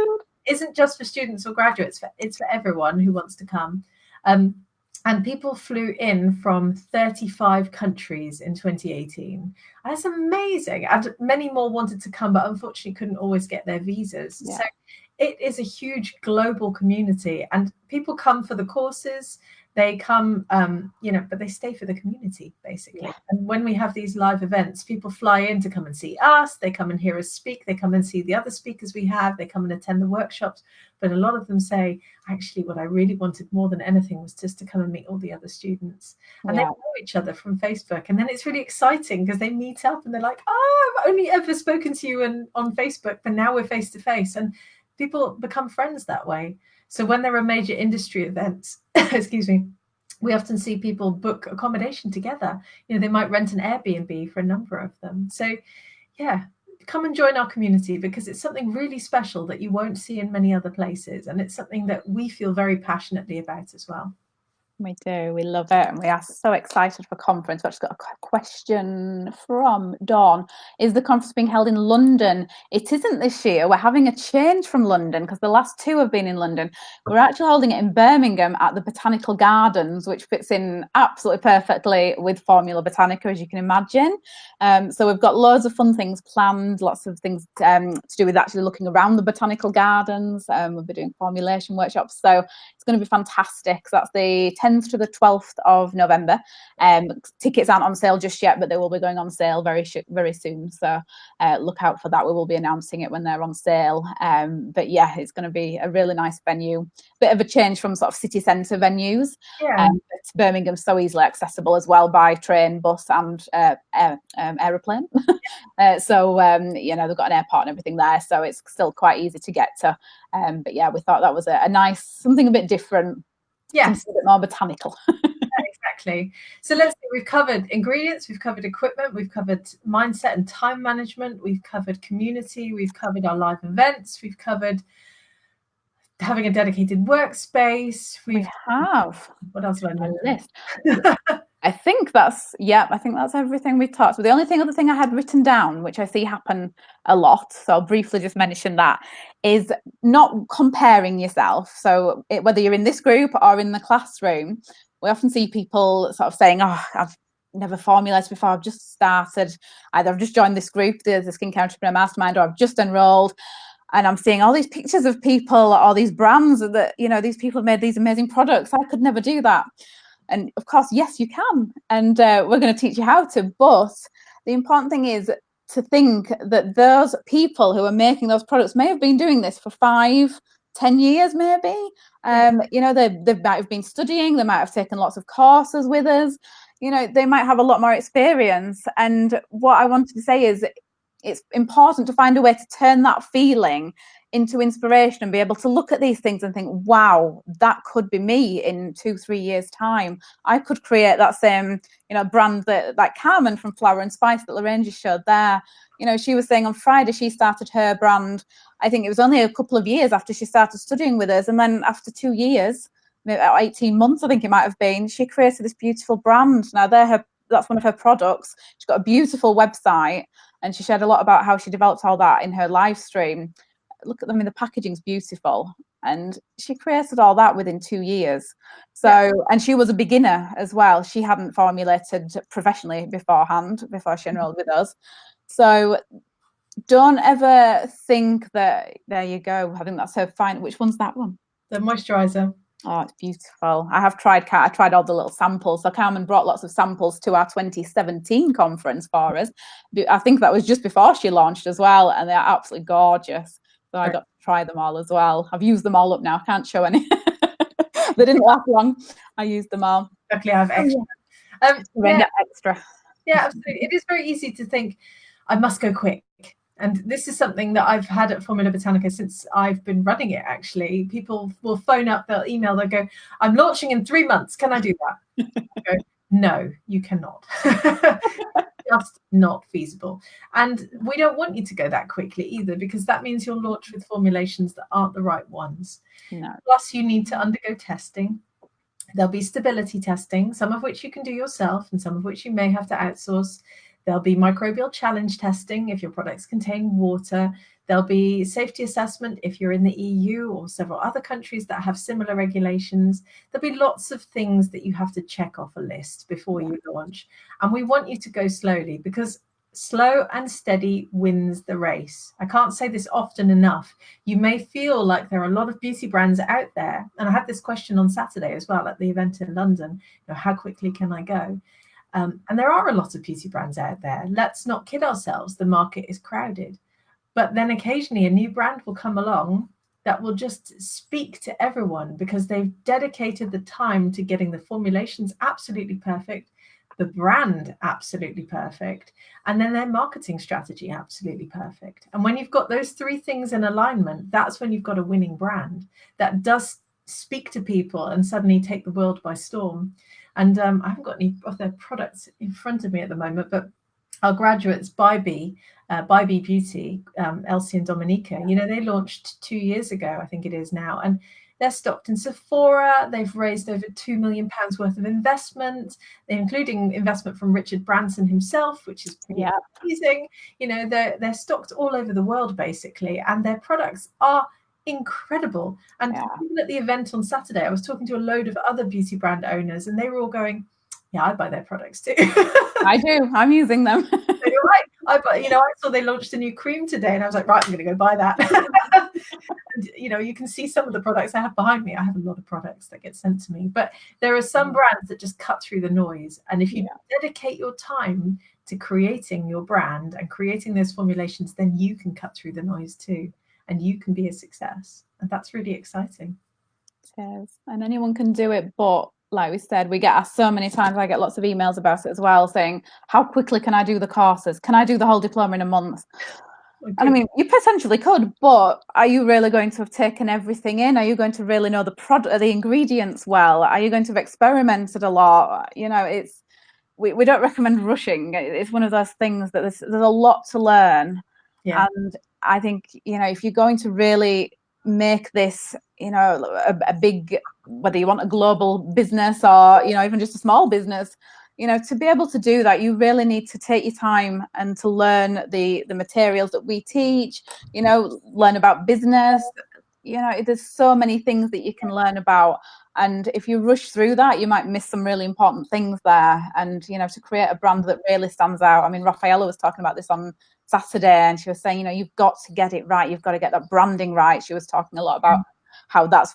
Speaker 2: It isn't just for students or graduates; it's for everyone who wants to come. And people flew in from 35 countries in 2018. And that's amazing. And many more wanted to come, but unfortunately couldn't always get their visas. So it is a huge global community, and people come for the courses. They come, you know, but they stay for the community, basically. And when we have these live events, people fly in to come and see us. They come and hear us speak. They come and see the other speakers we have. They come and attend the workshops. But a lot of them say, actually, what I really wanted more than anything was just to come and meet all the other students. And they know each other from Facebook. And then it's really exciting because they meet up and they're like, oh, I've only ever spoken to you on Facebook, but now we're face to face. And people become friends that way. So when there are major industry events, excuse me, we often see people book accommodation together. They might rent an Airbnb for a number of them. So yeah, come and join our community, because it's something really special that you won't see in many other places. And it's something that we feel very passionately about as well.
Speaker 1: We do. We love it. And we are so excited for conference. I've just got a question from Dawn. Is the conference being held in London? It isn't this year. We're having a change from London because the last two have been in London. We're actually holding it in Birmingham at the Botanical Gardens, which fits in absolutely perfectly with Formula Botanica, as you can imagine. So we've got loads of fun things planned, lots of things to do with actually looking around the Botanical Gardens. We'll be doing formulation workshops. So it's going to be fantastic. So that's the 10th to the 12th of November. Tickets aren't on sale just yet, but they will be going on sale very soon. So look out for that. We will be announcing it when they're on sale. But yeah, it's going to be a really nice venue. Bit of a change from sort of city centre venues.
Speaker 2: Yeah.
Speaker 1: But Birmingham's so easily accessible as well by train, bus, and aeroplane. So they've got an airport and everything there, so it's still quite easy to get to. But yeah, we thought that was a nice, something a bit different.
Speaker 2: Yes,
Speaker 1: a bit more botanical.
Speaker 2: Exactly. So let's see, we've covered ingredients, we've covered equipment, we've covered mindset and time management, we've covered community, we've covered our live events, we've covered having a dedicated workspace.
Speaker 1: We have.
Speaker 2: What else have I mentioned?
Speaker 1: List. I think that's everything we talked about. The only other thing I had written down, which I see happen a lot, so I'll briefly just mention that, is not comparing yourself. So whether you're in this group or in the classroom, we often see people sort of saying, oh, I've never formulated before, I've just started, either I've just joined this group, the Skincare Entrepreneur Mastermind, or I've just enrolled. And I'm seeing all these pictures of people or these brands that, these people have made these amazing products. I could never do that. And of course, yes, you can. And we're going to teach you how to. But the important thing is to think that those people who are making those products may have been doing this for 5-10 years, maybe. They might have been studying. They might have taken lots of courses with us. They might have a lot more experience. And what I wanted to say is it's important to find a way to turn that feeling into inspiration and be able to look at these things and think, wow, that could be me in 2-3 years time. I could create that same brand that, like Carmen from Flower and Spice that Lorraine just showed there. She was saying on Friday she started her brand. I think it was only a couple of years after she started studying with us, and then after 2 years, maybe 18 months I think it might have been, she created this beautiful brand. Now that's one of her products. She's got a beautiful website, and she shared a lot about how she developed all that in her live stream. Look at them, the packaging's beautiful, and she created all that within 2 years. So yeah. And she was a beginner as well. She hadn't formulated professionally beforehand before she enrolled with us. So don't ever think that, there you go, I think that's her fine. Which one's that one?
Speaker 2: The moisturizer.
Speaker 1: Oh, it's beautiful. I tried all the little samples. So Carmen brought lots of samples to our 2017 conference for us. I think that was just before she launched as well, and they're absolutely gorgeous. So I got to try them all as well. I've used them all up now. I can't show any. They didn't last long. I used them all.
Speaker 2: Luckily, I have extra.
Speaker 1: Extra.
Speaker 2: Yeah, absolutely. It is very easy to think, I must go quick. And this is something that I've had at Formula Botanica since I've been running it, actually. People will phone up, they'll email, they'll go, I'm launching in 3 months. Can I do that? I go, no, you cannot. Just not feasible. And we don't want you to go that quickly either, because that means you'll launch with formulations that aren't the right ones.
Speaker 1: No.
Speaker 2: Plus, you need to undergo testing. There'll be stability testing, some of which you can do yourself and some of which you may have to outsource. There'll be microbial challenge testing if your products contain water. There'll be safety assessment if you're in the EU or several other countries that have similar regulations. There'll be lots of things that you have to check off a list before you launch. And we want you to go slowly, because slow and steady wins the race. I can't say this often enough. You may feel like there are a lot of beauty brands out there. And I had this question on Saturday as well at the event in London. How quickly can I go? And there are a lot of beauty brands out there. Let's not kid ourselves. The market is crowded. But then occasionally a new brand will come along that will just speak to everyone, because they've dedicated the time to getting the formulations absolutely perfect, the brand absolutely perfect, and then their marketing strategy absolutely perfect. And when you've got those 3 things in alignment, that's when you've got a winning brand that does speak to people and suddenly take the world by storm. And I haven't got any of their products in front of me at the moment, but our graduates, By Bee Beauty, Elsie and Dominica, they launched 2 years ago, I think it is now, and they're stocked in Sephora. They've raised over £2 million worth of investment, including investment from Richard Branson himself, which is pretty amazing. They're stocked all over the world, basically, and their products are incredible. And even at the event on Saturday, I was talking to a load of other beauty brand owners, and they were all going, yeah, I buy their products too.
Speaker 1: I do. I'm using them.
Speaker 2: You're right. I saw they launched a new cream today, and I was like, right, I'm going to go buy that. And, you can see some of the products I have behind me. I have a lot of products that get sent to me, but there are some brands that just cut through the noise. And if you dedicate your time to creating your brand and creating those formulations, then you can cut through the noise too, and you can be a success. And that's really exciting.
Speaker 1: It is. And anyone can do it, but like we said, we get asked so many times, I get lots of emails about it as well, saying, how quickly can I do the courses? Can I do the whole diploma in a month? And I mean, you potentially could, but are you really going to have taken everything in? Are you going to really know the product, the ingredients well? Are you going to have experimented a lot? We don't recommend rushing. It's one of those things that there's a lot to learn. And I think, if you're going to really make this, a big, whether you want a global business or, even just a small business, to be able to do that, you really need to take your time and to learn the materials that we teach, learn about business. There's so many things that you can learn about. And if you rush through that, you might miss some really important things there. And, to create a brand that really stands out. I mean, Rafaela was talking about this on Saturday, and she was saying, you've got to get it right. You've got to get that branding right. She was talking a lot about how that's,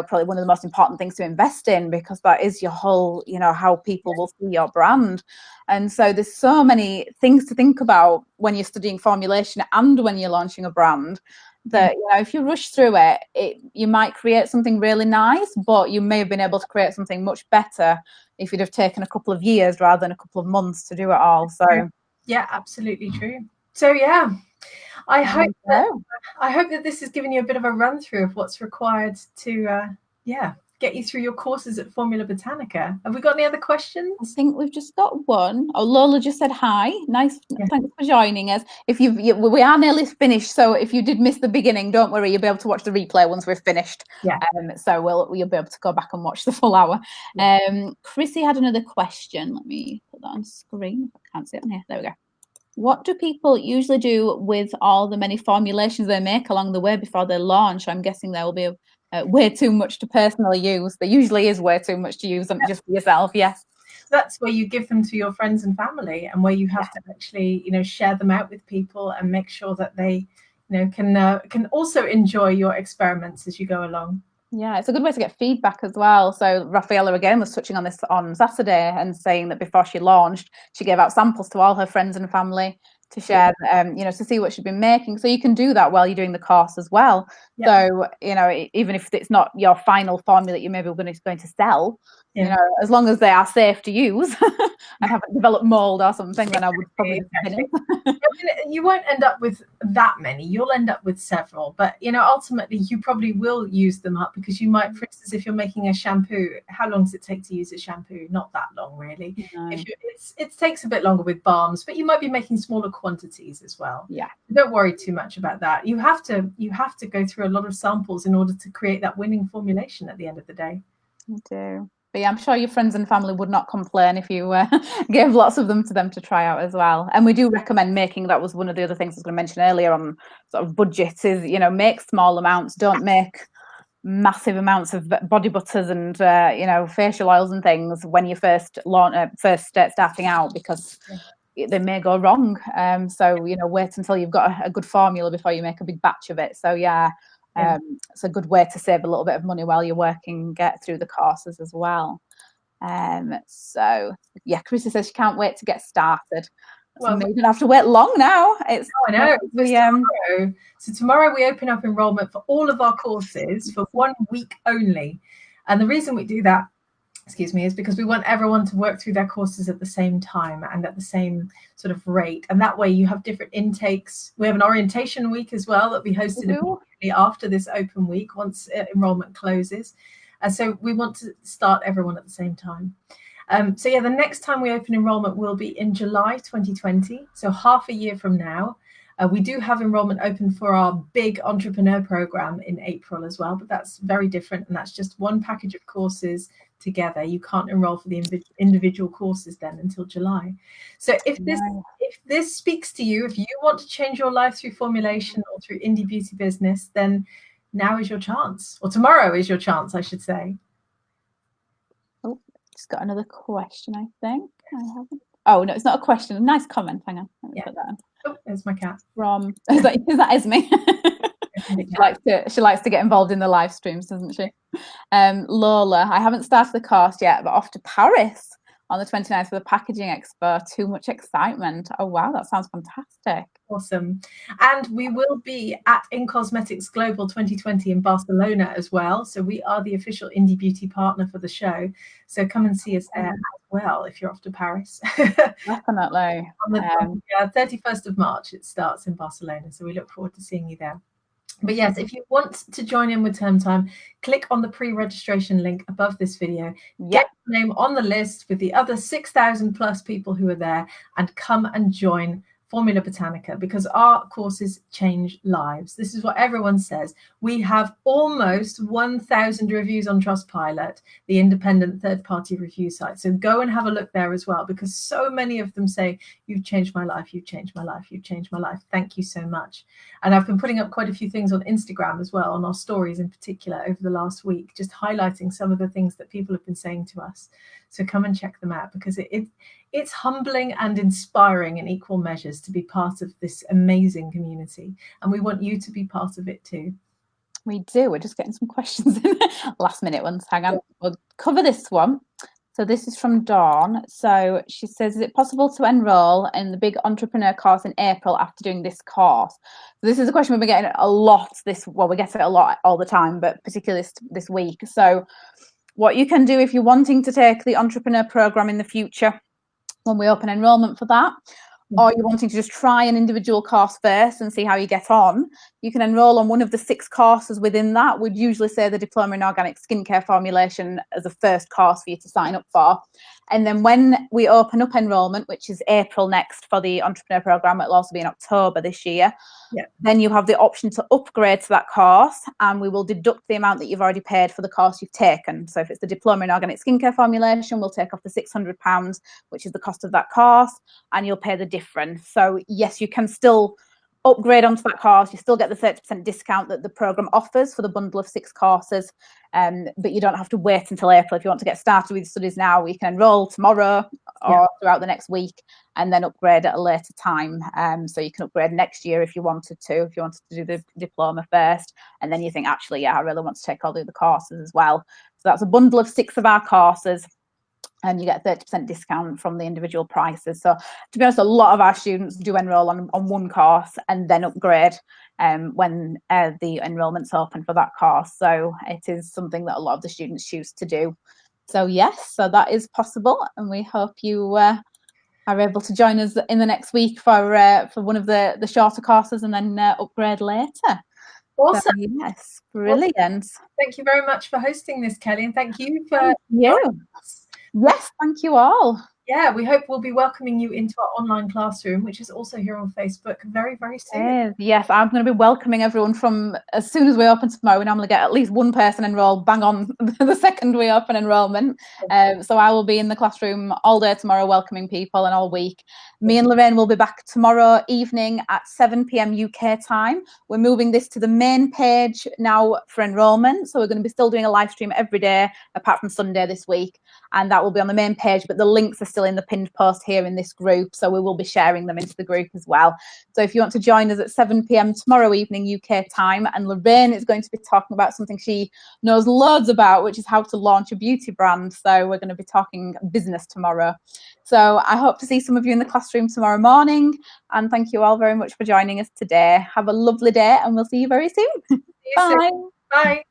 Speaker 1: probably one of the most important things to invest in, because that is your whole, how people will see your brand. And so there's so many things to think about when you're studying formulation and when you're launching a brand, that if you rush through it, you might create something really nice, but you may have been able to create something much better if you'd have taken a couple of years rather than a couple of months to do it all. So
Speaker 2: yeah, absolutely true. So I hope that this has given you a bit of a run through of what's required to get you through your courses at Formula Botanica. Have we got any other questions?
Speaker 1: I think we've just got one. Oh, Lola just said hi. Nice. Thanks for joining us. We are nearly finished, so if you did miss the beginning, don't worry, you'll be able to watch the replay once we're finished. So you'll be able to go back and watch the full hour. Chrissy had another question. Let me put that on screen. I can't see it on here. There we go. What do people usually do with all the many formulations they make along the way before they launch? I'm guessing there will be way too much to personally use. There usually is way too much to use them just for yourself. Yes.
Speaker 2: That's where you give them to your friends and family, and where you have to actually, share them out with people and make sure that they, can also enjoy your experiments as you go along.
Speaker 1: Yeah, it's a good way to get feedback as well. So Rafaela again was touching on this on Saturday and saying that before she launched, she gave out samples to all her friends and family to share, to see what she'd been making. So you can do that while you're doing the course as well. So, even if it's not your final formula that you're maybe going to sell, as long as they are safe to use and haven't developed mold or something, then I would probably
Speaker 2: you won't end up with that many. You'll end up with several, but ultimately you probably will use them up, because you might, for instance, if you're making a shampoo, how long does it take to use a shampoo? Not that long, really. It takes a bit longer with balms, but you might be making smaller quantities as well. Don't worry too much about that. You have to go through a lot of samples in order to create that winning formulation at the end of the day.
Speaker 1: You do. But I'm sure your friends and family would not complain if you gave lots of them to them to try out as well. And we do recommend making, that was one of the other things I was going to mention earlier on sort of budgets, is, make small amounts. Don't make massive amounts of body butters and, facial oils and things when you first starting out, because they may go wrong. So, wait until you've got a good formula before you make a big batch of it. So, it's a good way to save a little bit of money while you're working, get through the courses as well. Chrissy says she can't wait to get started. Well, so you don't have to wait long now.
Speaker 2: I know. So tomorrow we open up enrollment for all of our courses for 1 week only. And the reason we do that excuse me, is because we want everyone to work through their courses at the same time and at the same sort of rate. And that way you have different intakes. We have an orientation week as well that we hosted immediately after this open week, once enrollment closes. And so we want to start everyone at the same time. So yeah, the next time we open enrollment will be in July 2020, so half a year from now. We do have enrollment open for our big entrepreneur program in April as well, but that's very different, and that's just one package of courses together. You can't enroll for the individual courses then until July. So if this speaks to you, if you want to change your life through formulation or through indie beauty business, then now is your chance, or tomorrow is your chance, I should say.
Speaker 1: Oh, just got another question, I think. I haven't. Oh, no, it's not a question. A nice comment. Hang on. Let me put that on.
Speaker 2: Oh, there's my cat.
Speaker 1: From is that Esme? She likes to get involved in the live streams, doesn't she? Lola, I haven't started the course yet, but off to Paris on the 29th for the packaging expo. Too much excitement. Oh wow, that sounds fantastic.
Speaker 2: Awesome. And we will be at In Cosmetics Global 2020 in Barcelona as well. So we are the official indie beauty partner for the show. So come and see us there as well if you're off to Paris.
Speaker 1: Definitely.
Speaker 2: On the 31st of March, it starts in Barcelona. So we look forward to seeing you there. But yes, if you want to join in with Term Time, click on the pre-registration link above this video. Get your name on the list with the other 6,000 plus people who are there, and come and join Formula Botanica, because our courses change lives. This is what everyone says. We have almost 1,000 reviews on Trustpilot, the independent third-party review site. So go and have a look there as well, because so many of them say, you've changed my life, you've changed my life, you've changed my life. Thank you so much. And I've been putting up quite a few things on Instagram as well, on our stories in particular over the last week, just highlighting some of the things that people have been saying to us. So come and check them out, because it's humbling and inspiring in equal measures to be part of this amazing community. And we want you to be part of it too.
Speaker 1: We do. We're just getting some questions in. Last minute ones. Hang on. We'll cover this one. So this is from Dawn. So she says, is it possible to enroll in the big entrepreneur course in April after doing this course? So this is a question we've been getting a lot we get it a lot all the time, but particularly this week. So what you can do if you're wanting to take the entrepreneur program in the future, when we open enrollment for that, or you're wanting to just try an individual course first and see how you get on, you can enroll on one of the 6 courses within that. We'd usually say the Diploma in Organic Skincare Formulation as a first course for you to sign up for. And then when we open up enrollment, which is April next for the entrepreneur program, it'll also be in October this year. Then you have the option to upgrade to that course, and we will deduct the amount that you've already paid for the course you've taken. So if it's the Diploma in Organic Skincare Formulation, we'll take off the £600, which is the cost of that course, and you'll pay the difference. So yes, you can still upgrade onto that course. You still get the 30% discount that the program offers for the bundle of 6 courses, but you don't have to wait until April. If you want to get started with studies now, you can enroll tomorrow or throughout the next week, and then upgrade at a later time. So you can upgrade next year if you wanted to do the diploma first, and then you think, actually, I really want to take all the other courses as well. So that's a bundle of 6 of our courses, and you get 30% discount from the individual prices. So to be honest, a lot of our students do enroll on one course and then upgrade when the enrollment's open for that course. So it is something that a lot of the students choose to do. So yes, so that is possible, and we hope you are able to join us in the next week for one of the shorter courses, and then upgrade later.
Speaker 2: Awesome.
Speaker 1: So, yes, brilliant.
Speaker 2: Awesome. Thank you very much for hosting this, Kelly, and thank you for
Speaker 1: Yes, thank you all.
Speaker 2: Yeah, we hope we'll be welcoming you into our online classroom, which is also here on Facebook very, very soon.
Speaker 1: Yes, I'm going to be welcoming everyone from as soon as we open tomorrow. We normally get at least one person enrolled bang on the second we open enrollment. So I will be in the classroom all day tomorrow welcoming people, and all week. Me and Lorraine will be back tomorrow evening at 7 p.m. UK time. We're moving this to the main page now for enrollment. So we're going to be still doing a live stream every day apart from Sunday this week. And that will be on the main page, but the links are still in the pinned post here in this group. So we will be sharing them into the group as well. So if you want to join us at 7 p.m. tomorrow evening UK time, and Lorraine is going to be talking about something she knows loads about, which is how to launch a beauty brand. So we're going to be talking business tomorrow. So I hope to see some of you in the classroom tomorrow morning. And thank you all very much for joining us today. Have a lovely day, and we'll see you very soon.
Speaker 2: Bye. Bye.